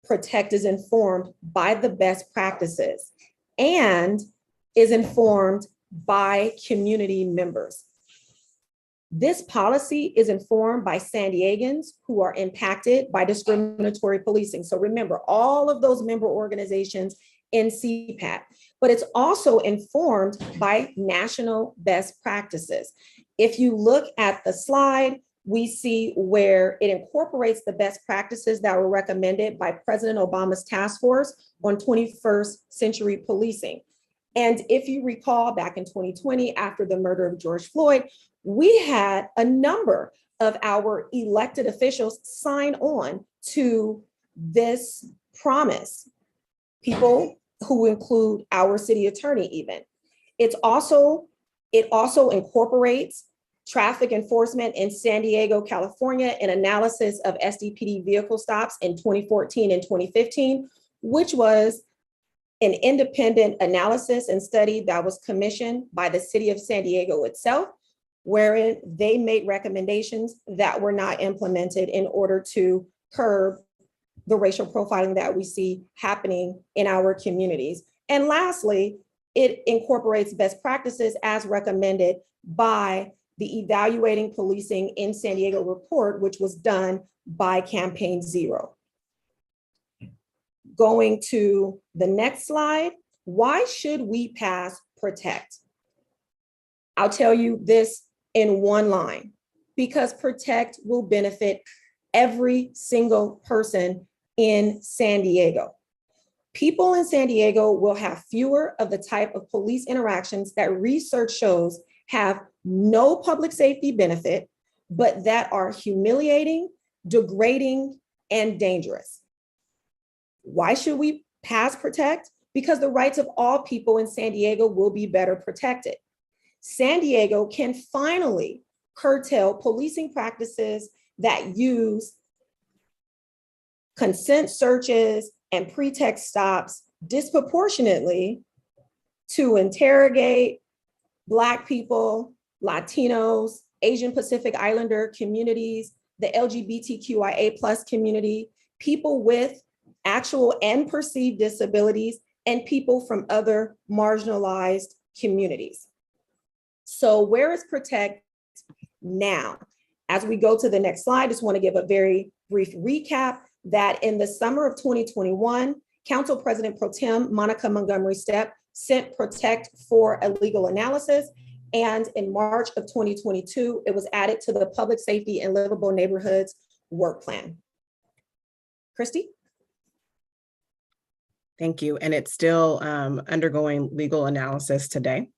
Protect is informed by the best practices and is informed by community members. This policy is informed by San Diegans who are impacted by discriminatory policing. So remember, all of those member organizations in CPAT, but it's also informed by national best practices. If you look at the slide, we see where it incorporates the best practices that were recommended by President Obama's task force on 21st century policing. And if you recall, back in 2020, after the murder of George Floyd, we had a number of our elected officials sign on to this promise, people who include our city attorney even. It also incorporates traffic enforcement in San Diego, California, and analysis of SDPD vehicle stops in 2014 and 2015, which was an independent analysis and study that was commissioned by the city of San Diego itself, wherein they made recommendations that were not implemented in order to curb the racial profiling that we see happening in our communities. And lastly, it incorporates best practices as recommended by the Evaluating Policing in San Diego report, which was done by Campaign Zero. Going to the next slide, why should we pass Protect? I'll tell you this in one line, because Protect will benefit every single person in San Diego. People in San Diego will have fewer of the type of police interactions that research shows have no public safety benefit, but that are humiliating, degrading, and dangerous. Why should we pass Protect? Because the rights of all people in San Diego will be better protected. San Diego can finally curtail policing practices that use consent searches and pretext stops disproportionately to interrogate Black people, Latinos, Asian Pacific Islander communities, the LGBTQIA+ community, people with actual and perceived disabilities, and people from other marginalized communities. So where is Protect now? As we go to the next slide, I just want to give a very brief recap that in the summer of 2021, Council President Pro Tem Monica Montgomery Stepp sent Protect for a legal analysis. And in March of 2022, it was added to the Public Safety and Livable Neighborhoods Work Plan. Christy? Thank you. And it's still undergoing legal analysis today.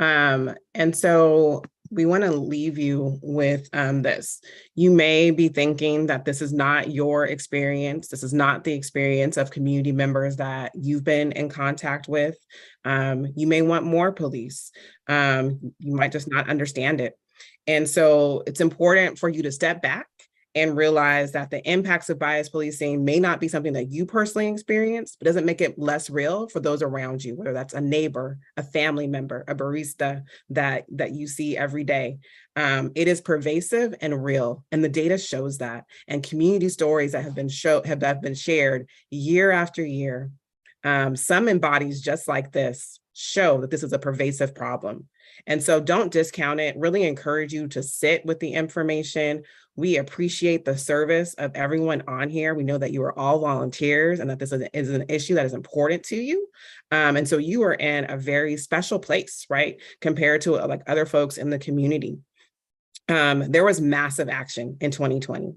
And so we want to leave you with this. You may be thinking that this is not your experience. This is not the experience of community members that you've been in contact with. You may want more police. You might just not understand it. And so it's important for you to step back and realize that the impacts of bias policing may not be something that you personally experience, but doesn't make it less real for those around you, whether that's a neighbor, a family member, a barista that you see every day. It is pervasive and real, and the data shows that. And community stories that have been shared year after year, some in bodies just like this, show that this is a pervasive problem. And so don't discount it. Really encourage you to sit with the information. We appreciate the service of everyone on here. We know that you are all volunteers and that this is an issue that is important to you. And so you are in a very special place, right? Compared to like other folks in the community. There was massive action in 2020.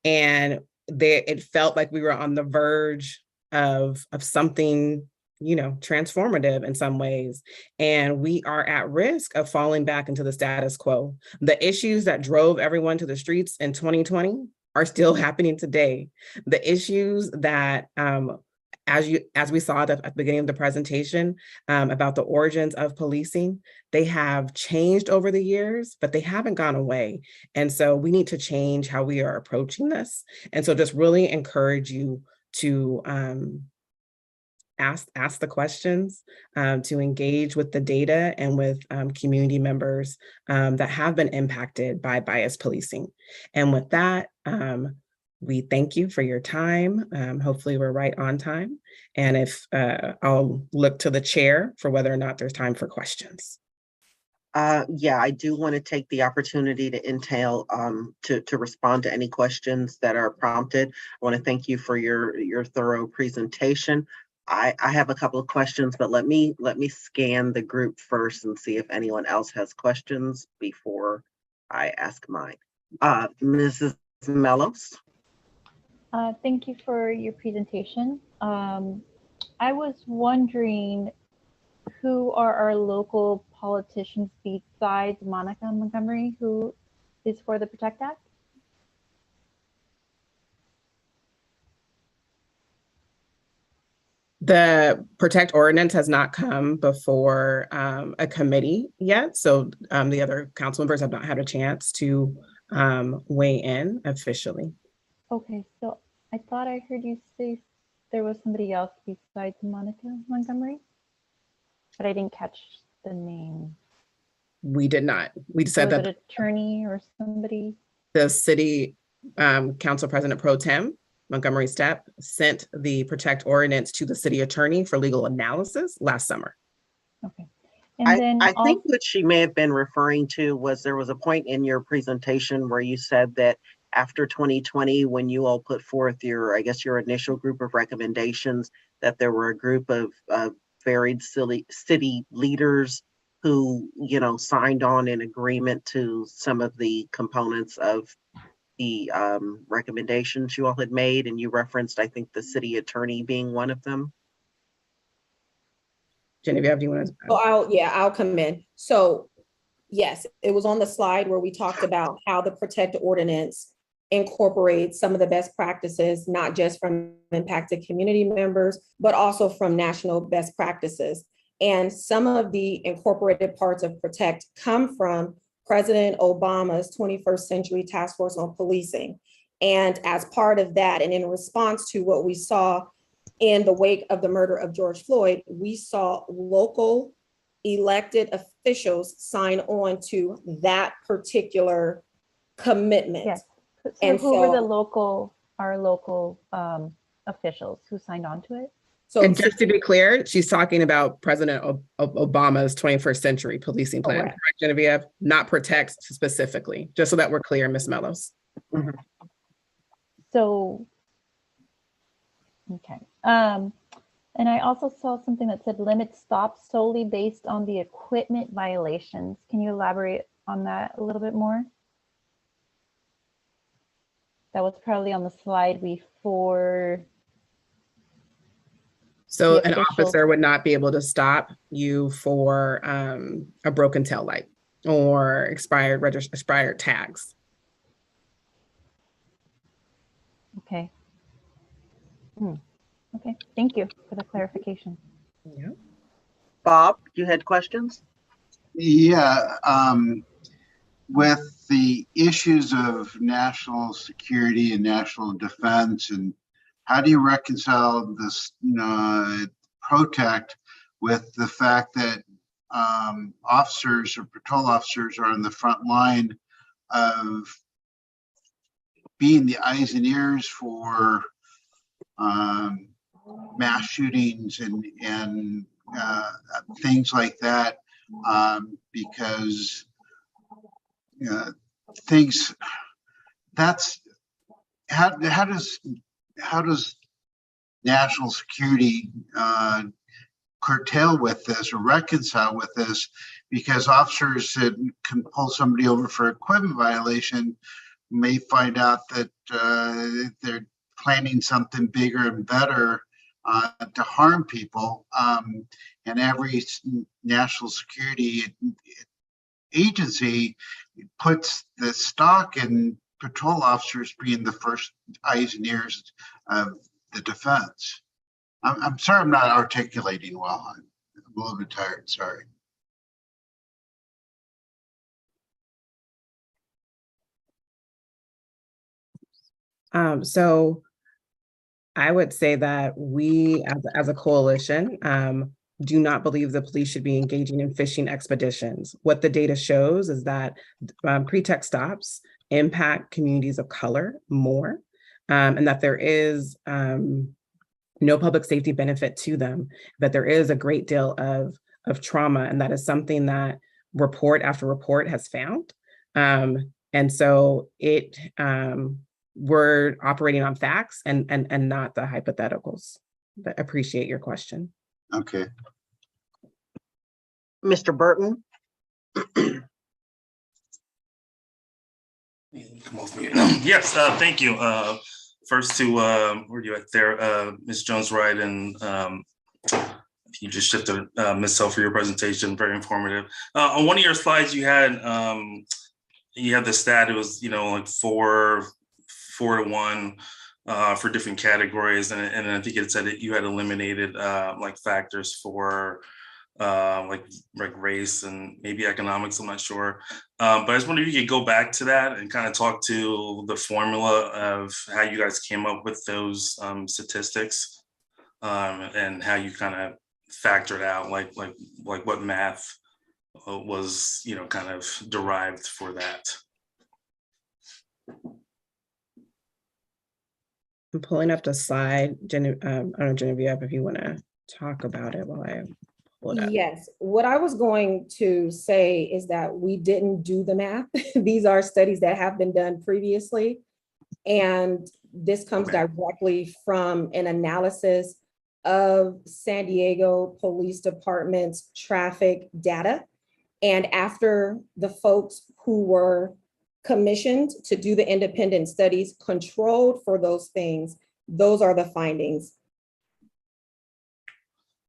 And it felt like we were on the verge of something, transformative in some ways. And we are at risk of falling back into the status quo. The issues that drove everyone to the streets in 2020 are still happening today. The issues that, as we saw at the beginning of the presentation about the origins of policing, they have changed over the years, but they haven't gone away. And so we need to change how we are approaching this. And so just really encourage you to ask the questions, to engage with the data and with community members that have been impacted by bias policing. And with that, we thank you for your time. Hopefully we're right on time. And if I'll look to the chair for whether or not there's time for questions. Yeah, I do want to take the opportunity to to respond to any questions that are prompted. I want to thank you for your thorough presentation. I have a couple of questions, but let me scan the group first and see if anyone else has questions before I ask mine. Mrs. Mellos. Thank you for your presentation. I was wondering, who are our local politicians besides Monica Montgomery, who is for the Protect Act? The Protect ordinance has not come before a committee yet, so the other council members have not had a chance to weigh in officially. Okay, so I thought I heard you say there was somebody else besides Monica Montgomery, but I didn't catch the name. We did not. We said Was that it attorney or somebody? the city council president pro tem, Montgomery Stepp, sent the Protect ordinance to the city attorney for legal analysis last summer. Okay. And then I think what she may have been referring to was there was a point in your presentation where you said that after 2020, when you all put forth your initial group of recommendations, that there were a group of varied city leaders who, signed on in agreement to some of the components of the recommendations you all had made, and you referenced, I think, the city attorney being one of them. Genevieve, do you want to? So I'll come in. So yes, it was on the slide where we talked about how the Protect ordinance incorporates some of the best practices, not just from impacted community members, but also from national best practices. And some of the incorporated parts of Protect come from President Obama's 21st Century Task Force on Policing. And as part of that, and in response to what we saw in the wake of the murder of George Floyd, we saw local elected officials sign on to that particular commitment. Yes. So And who were our local officials who signed on to it? So and just to be clear, she's talking about President Obama's 21st Century Policing Plan, Correct. correct, Genevieve? Not Protect specifically, just so that we're clear, Ms. Mellos. Mm-hmm. So, okay. And I also saw something that said limit stops solely based on the equipment violations. Can you elaborate on that a little bit more? That was probably on the slide before. So an officer would not be able to stop you for a broken tail light or expired tags. Okay. Okay, thank you for the clarification. Yeah. Bob, you had questions? Yeah, with the issues of national security and national defense, and how do you reconcile this Protect with the fact that officers or patrol officers are on the front line of being the eyes and ears for mass shootings and things like that, because things that's how does national security curtail with this or reconcile with this, because officers that can pull somebody over for equipment violation may find out that they're planning something bigger and better to harm people, and every national security agency puts the stock in patrol officers being the first eyes and ears of the defense. I'm sorry I'm not articulating well. I'm a little bit tired, sorry. So I would say that we, as a coalition, do not believe the police should be engaging in fishing expeditions. What the data shows is that pretext stops impact communities of color more, and that there is no public safety benefit to them, but there is a great deal of trauma, and that is something that report after report has found. And so we're operating on facts and not the hypotheticals. But appreciate your question. Okay. Mr. Burton? Come off mute. Yes, thank you. First to, where you at there, Ms. Jones-Wright, and you just shifted Ms. Hill for your presentation, very informative. On one of your slides, you had the stat, it was, like 4 to 1 for different categories. And I think it said that you had eliminated like factors for like race and maybe economics, I'm not sure. But I just wonder if you could go back to that and kind of talk to the formula of how you guys came up with those statistics and how you kind of factored out like what math was, kind of derived for that. I'm pulling up the slide. I don't know, Genevieve, if you want to talk about it while I pull it up. Yes, what I was going to say is that we didn't do the math. These are studies that have been done previously. And this comes directly from an analysis of San Diego Police Department's traffic data. And after the folks who were commissioned to do the independent studies controlled for those things, those are the findings.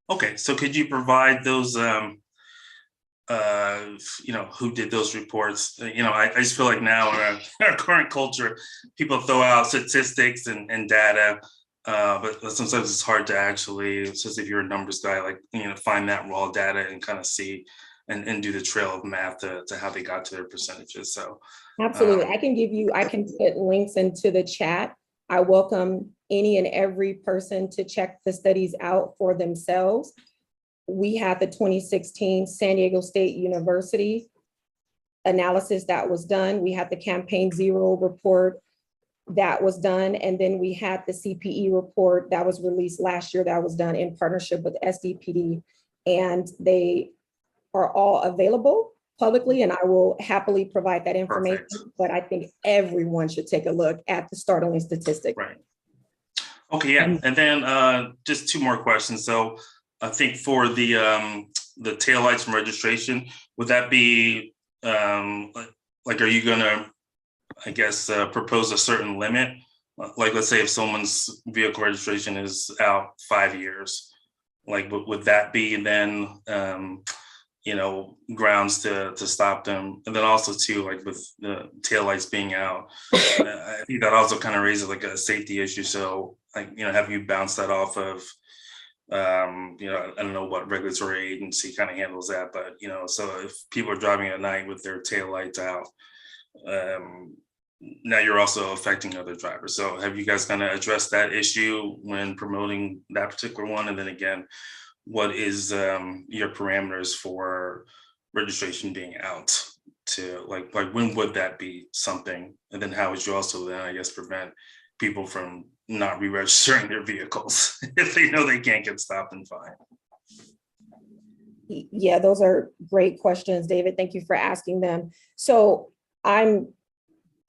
Okay, so could you provide those, who did those reports? I just feel like now in our current culture, people throw out statistics and data, but sometimes it's hard to actually, especially if you're a numbers guy, like, find that raw data and kind of see and do the trail of math to how they got to their percentages. So absolutely, I can put links into the chat. I welcome any and every person to check the studies out for themselves. We had the 2016 San Diego State University analysis that was done. We had the Campaign Zero report that was done. And then we had the CPE report that was released last year that was done in partnership with SDPD. And they are all available publicly, and I will happily provide that information. Perfect. But I think everyone should take a look at the startling statistics. Right. Okay, yeah. And then just 2 more questions. So I think for the taillights from registration, would that be like, are you gonna, I guess, propose a certain limit? Like, let's say if someone's vehicle registration is out 5 years, like, would that be then, grounds to stop them? And then also too, like with the taillights being out, I think that also kind of raises like a safety issue. So like, have you bounced that off of, I don't know what regulatory agency kind of handles that, but, so if people are driving at night with their taillights out, now you're also affecting other drivers. So have you guys kind of addressed that issue when promoting that particular one? And then again, what is your parameters for registration being out to like when would that be something? And then how would you also then, I guess, prevent people from not re-registering their vehicles if they know they can't get stopped and fined? Yeah, those are great questions, David. Thank you for asking them. So I'm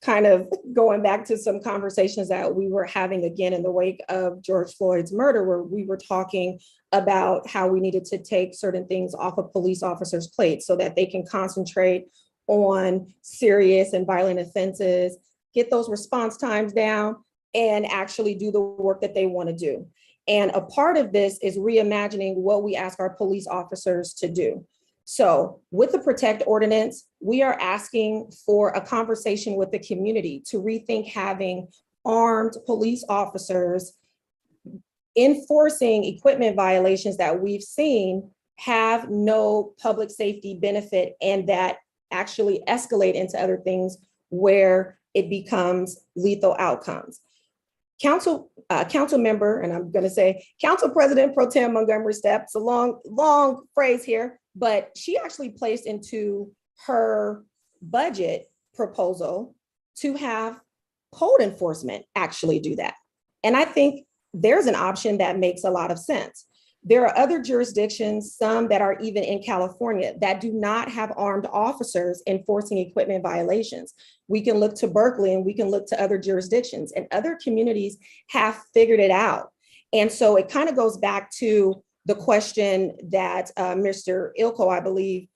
kind of going back to some conversations that we were having again in the wake of George Floyd's murder, where we were talking about how we needed to take certain things off of police officers' plates so that they can concentrate on serious and violent offenses, get those response times down, and actually do the work that they want to do. And a part of this is reimagining what we ask our police officers to do. So with the Protect Ordinance, we are asking for a conversation with the community to rethink having armed police officers enforcing equipment violations that we've seen have no public safety benefit and that actually escalate into other things where it becomes lethal outcomes. council member, and I'm going to say Council President Pro Tem Montgomery Stepp. It's a long phrase here, but she actually placed into her budget proposal to have code enforcement actually do that. And I think there's an option that makes a lot of sense. There are other jurisdictions, some that are even in California, that do not have armed officers enforcing equipment violations. We can look to Berkeley and we can look to other jurisdictions, and other communities have figured it out. And so it kind of goes back to the question that Mr. Ilko, I believe,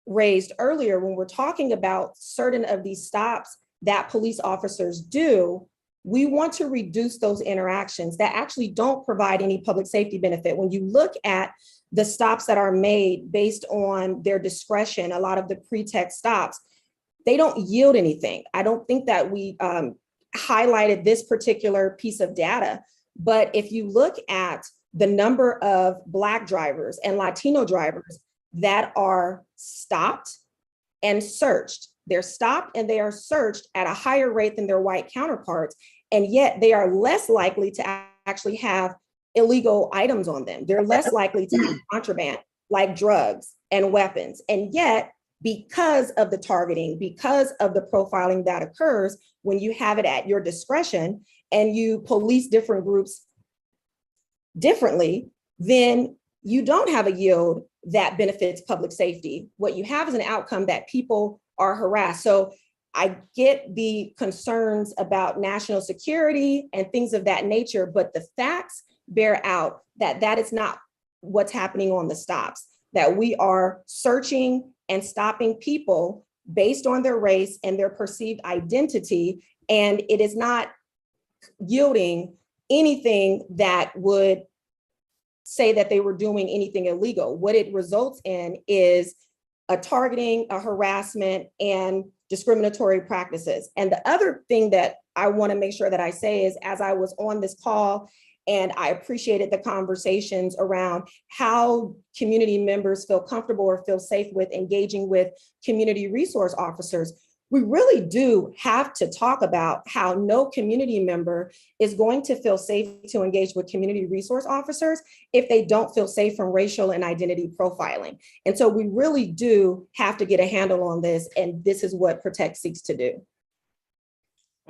raised earlier when we're talking about certain of these stops that police officers do. We want to reduce those interactions that actually don't provide any public safety benefit. When you look at the stops that are made based on their discretion, a lot of the pretext stops, they don't yield anything. I don't think that we highlighted this particular piece of data, but if you look at the number of Black drivers and Latino drivers that are stopped and searched, they're stopped and they are searched at a higher rate than their white counterparts, and yet they are less likely to actually have illegal items on them. They're less likely to have contraband like drugs and weapons. And yet, because of the targeting, because of the profiling that occurs when you have it at your discretion and you police different groups differently, then you don't have a yield that benefits public safety. What you have is an outcome that people are harassed. So I get the concerns about national security and things of that nature, but the facts bear out that that is not what's happening on the stops, that we are searching and stopping people based on their race and their perceived identity, and it is not yielding anything that would say that they were doing anything illegal. What it results in is a targeting, a harassment, and discriminatory practices. And the other thing that I want to make sure that I say is, as I was on this call and I appreciated the conversations around how community members feel comfortable or feel safe with engaging with community resource officers, we really do have to talk about how no community member is going to feel safe to engage with community resource officers if they don't feel safe from racial and identity profiling. And so we really do have to get a handle on this, and this is what Protect seeks to do.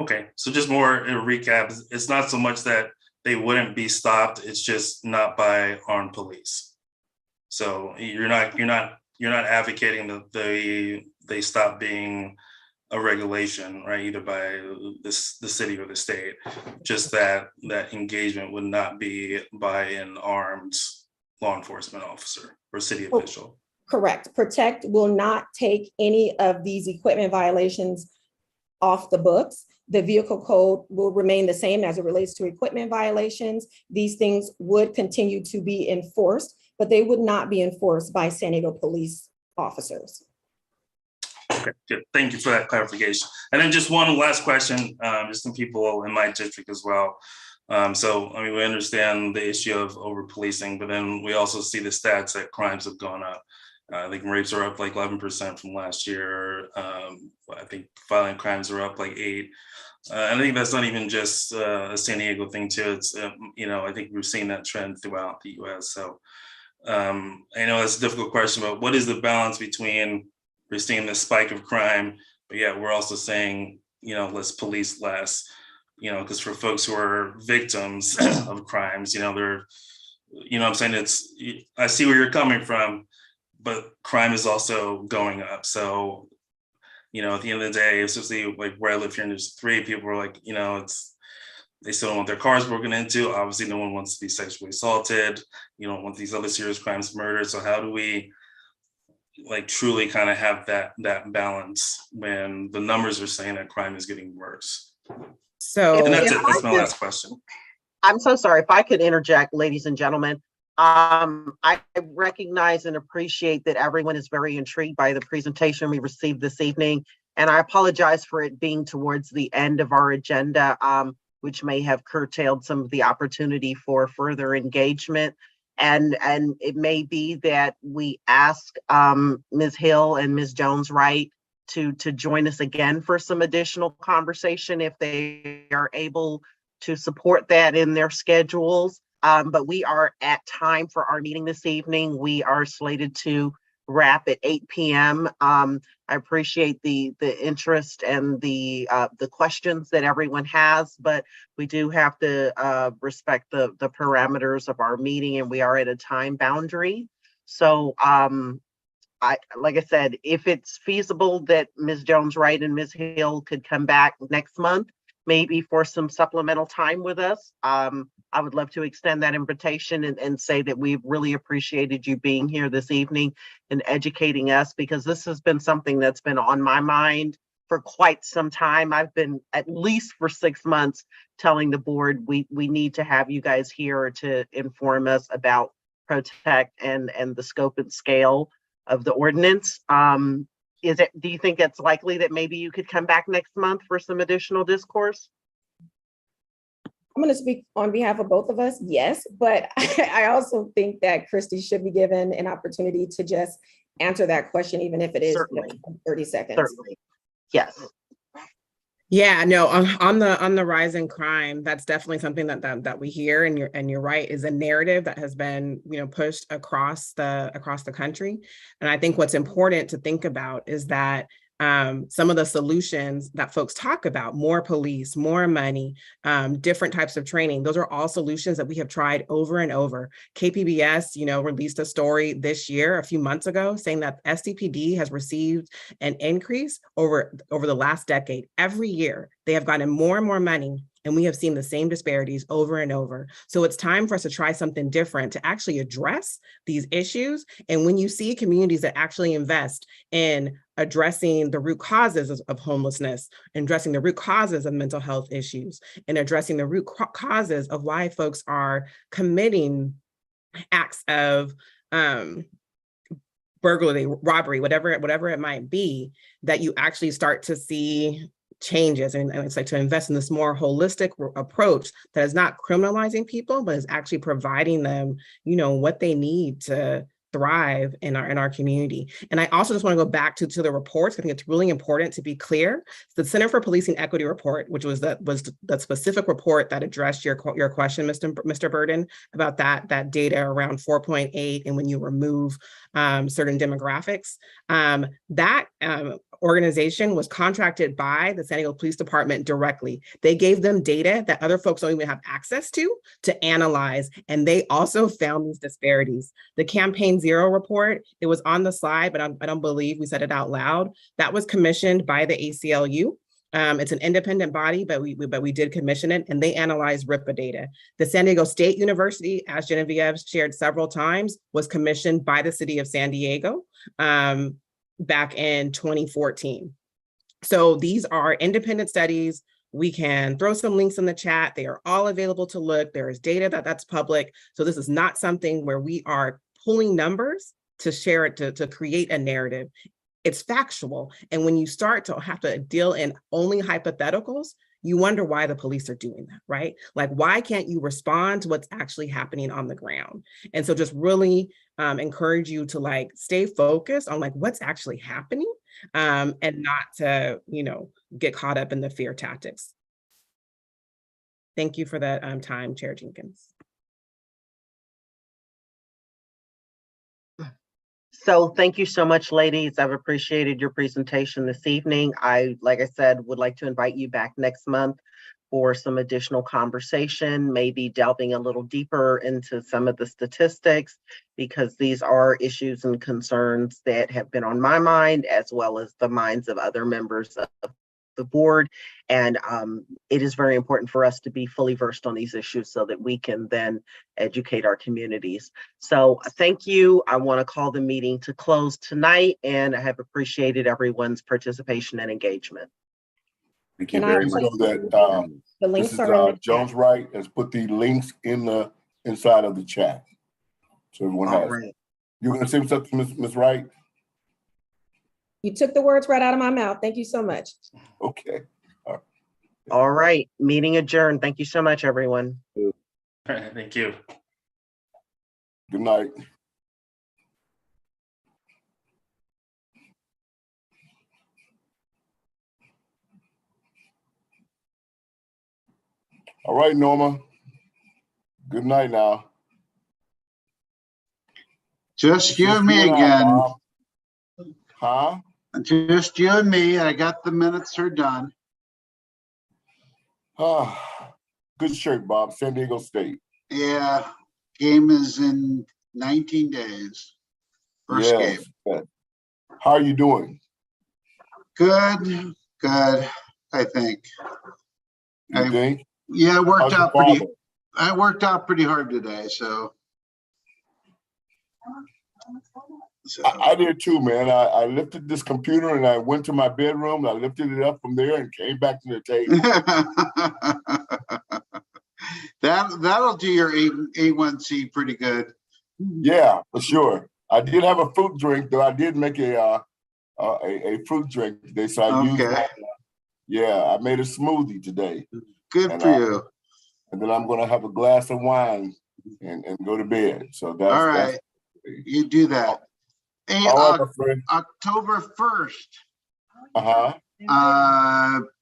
Okay, so just more in a recap, it's not so much that they wouldn't be stopped, it's just not by armed police. So you're not advocating that they stop being a regulation, right, either by the city or the state, just that engagement would not be by an armed law enforcement officer or city official. Correct. Protect will not take any of these equipment violations off the books. The vehicle code will remain the same as it relates to equipment violations. These things would continue to be enforced, but they would not be enforced by San Diego police officers. Okay, good. Thank you for that clarification. And then just one last question, just some people in my district as well. So, I mean, we understand the issue of over policing, but then we also see the stats that crimes have gone up. I think rapes are up like 11% from last year. I think violent crimes are up like 8%. And I think that's not even just a San Diego thing too. It's, I think we're seeing that trend throughout the US. So I know it's a difficult question, but what is the balance between we're seeing this spike of crime, but yet we're also saying, let's police less, because for folks who are victims of crimes, they're, I'm saying I see where you're coming from, but crime is also going up. So, at the end of the day, especially like where I live here in District 3, people are like, they still don't want their cars broken into. Obviously, no one wants to be sexually assaulted. You don't want these other serious crimes, murder. So how do we truly kind of have that balance when the numbers are saying that crime is getting worse? So and that's it. That's my last question. I'm so sorry. If I could interject, ladies and gentlemen, I recognize and appreciate that everyone is very intrigued by the presentation we received this evening. And I apologize for it being towards the end of our agenda, which may have curtailed some of the opportunity for further engagement. And it may be that we ask Ms. Hill and Ms. Jones-Wright to join us again for some additional conversation if they are able to support that in their schedules. But we are at time for our meeting this evening. We are slated to wrap at 8 p.m. I appreciate the interest and the questions that everyone has, but we do have to respect the parameters of our meeting, and we are at a time boundary. So like I said, if it's feasible that Ms. Jones-Wright and Ms. Hill could come back next month, maybe for some supplemental time with us, I would love to extend that invitation and say that we've really appreciated you being here this evening and educating us, because this has been something that's been on my mind for quite some time. I've been, at least for 6 months, telling the board we need to have you guys here to inform us about Protect and the scope and scale of the ordinance. Do you think it's likely that maybe you could come back next month for some additional discourse? I'm going to speak on behalf of both of us, yes, but I also think that Christy should be given an opportunity to just answer that question, even if it is 30 seconds. Certainly. Yes. Yeah, no, on the rise in crime, that's definitely something that we hear, and you're right, is a narrative that has been, pushed across the country. And I think what's important to think about is that some of the solutions that folks talk about, more police, more money, different types of training, those are all solutions that we have tried over and over. KPBS, released a story this year, a few months ago, saying that SCPD has received an increase over the last decade. Every year, they have gotten more and more money, and we have seen the same disparities over and over. So it's time for us to try something different to actually address these issues. And when you see communities that actually invest in addressing the root causes of homelessness, addressing the root causes of mental health issues, and addressing the root causes of why folks are committing acts of burglary, robbery, whatever it might be, that you actually start to see changes. And it's like to invest in this more holistic approach that is not criminalizing people, but is actually providing them, what they need to thrive in our community. And I also just want to go back to the reports. I think it's really important to be clear. The Center for Policing Equity report, which was the specific report that addressed your question, Mr. Burden, about that data around 4.8 and when you remove certain demographics. That organization was contracted by the San Diego Police Department directly. They gave them data that other folks don't even have access to analyze, and they also found these disparities. The Campaign Zero report, it was on the slide, but I don't believe we said it out loud. That was commissioned by the ACLU. It's an independent body, but we did commission it, and they analyzed RIPA data. The San Diego State University, as Genevieve shared several times, was commissioned by the city of San Diego back in 2014. So these are independent studies. We can throw some links in the chat. They are all available to look. There is data that's public. So this is not something where we are pulling numbers to share it, to create a narrative. It's factual. And when you start to have to deal in only hypotheticals, you wonder why the police are doing that, right? Like, why can't you respond to what's actually happening on the ground? And so just really encourage you to stay focused on what's actually happening and not to, get caught up in the fear tactics. Thank you for that time, Chair Jenkins. So thank you so much, ladies. I've appreciated your presentation this evening. Like I said, would like to invite you back next month for some additional conversation, maybe delving a little deeper into some of the statistics, because these are issues and concerns that have been on my mind, as well as the minds of other members of the board. And it is very important for us to be fully versed on these issues so that we can then educate our communities. So thank you. I want to call the meeting to close tonight, and I have appreciated everyone's participation and engagement. Thank you very much. So that The links this is are in the chat. Jones-Wright has put the links inside of the chat. So everyone has. Right. You're going to say something, Ms. Wright? You took the words right out of my mouth. Thank you so much. Okay. All right. Meeting adjourned. Thank you so much, everyone. Thank you. Good night. All right, Norma. Good night now. Just you and me You and I, again. Bob. Huh? Just you and me. I got the minutes are done. Good shirt, Bob. San Diego State. Yeah, game is in 19 days. First game. Yes. How are you doing? Good, good, I think. You think? Yeah, I How's your father? I worked out pretty hard today, so. I did too, man. I lifted this computer and I went to my bedroom. I lifted it up from there and came back to the table. That'll do your A1C pretty good. Yeah, for sure. I did have a fruit drink, though. I did make a fruit drink today, so I used my, I made a smoothie today. Good for you. And then I'm gonna have a glass of wine and go to bed. So that's all right. You do that. Hey, October 1st.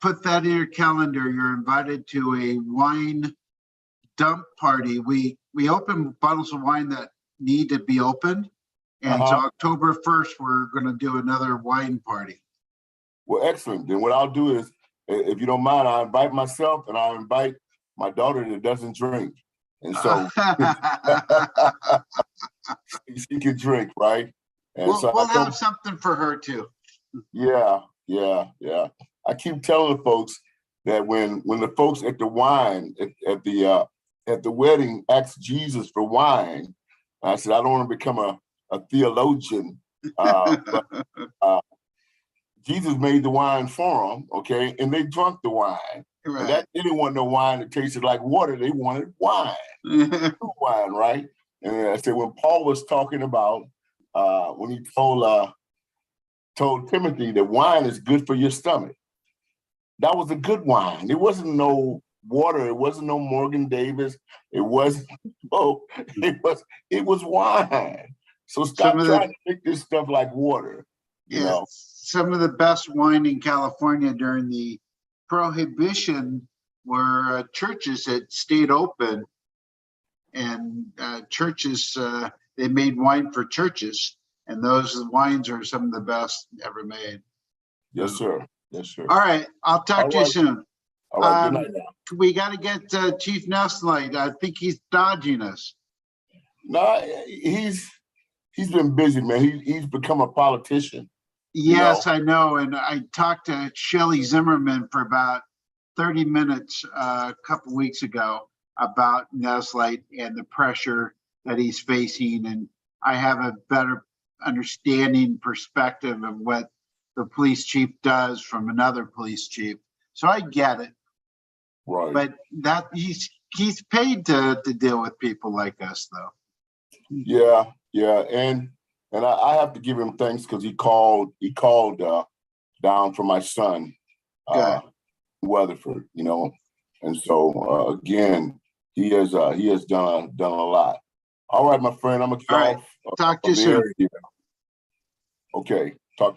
Put that in your calendar. You're invited to a wine dump party. We open bottles of wine that need to be opened. And so October 1st, we're going to do another wine party. Well, excellent. Then what I'll do is, if you don't mind, I'll invite myself and I'll invite my daughter that doesn't drink. And so she can drink, right? And we'll have something for her too. Yeah. I keep telling the folks that when the folks at the wine, at the wedding asked Jesus for wine, I said, I don't want to become a theologian, but Jesus made the wine for them, okay? And they drank the wine. Right. And that they didn't want no wine that tasted like water. They wanted wine, wine, right? And I said, when Paul was talking about, when he told Timothy that wine is good for your stomach, that was a good wine. It wasn't no water. It wasn't no Morgan Davis. It wasn't. Oh, it was wine. So stop trying to make this stuff like water. You know, some of the best wine in California during the Prohibition were churches that stayed open, and churches they made wine for churches, and those wines are some of the best ever made. Yes, sir. Yes, sir. All right, I'll talk to you soon. All right, good night now. We got to get Chief Nestlite. I think he's dodging us. No, he's been busy, man. He's become a politician. Yes, I know. And I talked to Shelley Zimmerman for about 30 minutes a couple weeks ago about Nestlite and the pressure that he's facing. And I have a better understanding perspective of what the police chief does from another police chief. So I get it. Right. But that he's paid to deal with people like us, though. Yeah. And I have to give him thanks because he called down for my son, Weatherford, you know. And so again, he has done a lot. All right, my friend, I'm gonna get off. Talk to you soon. Okay.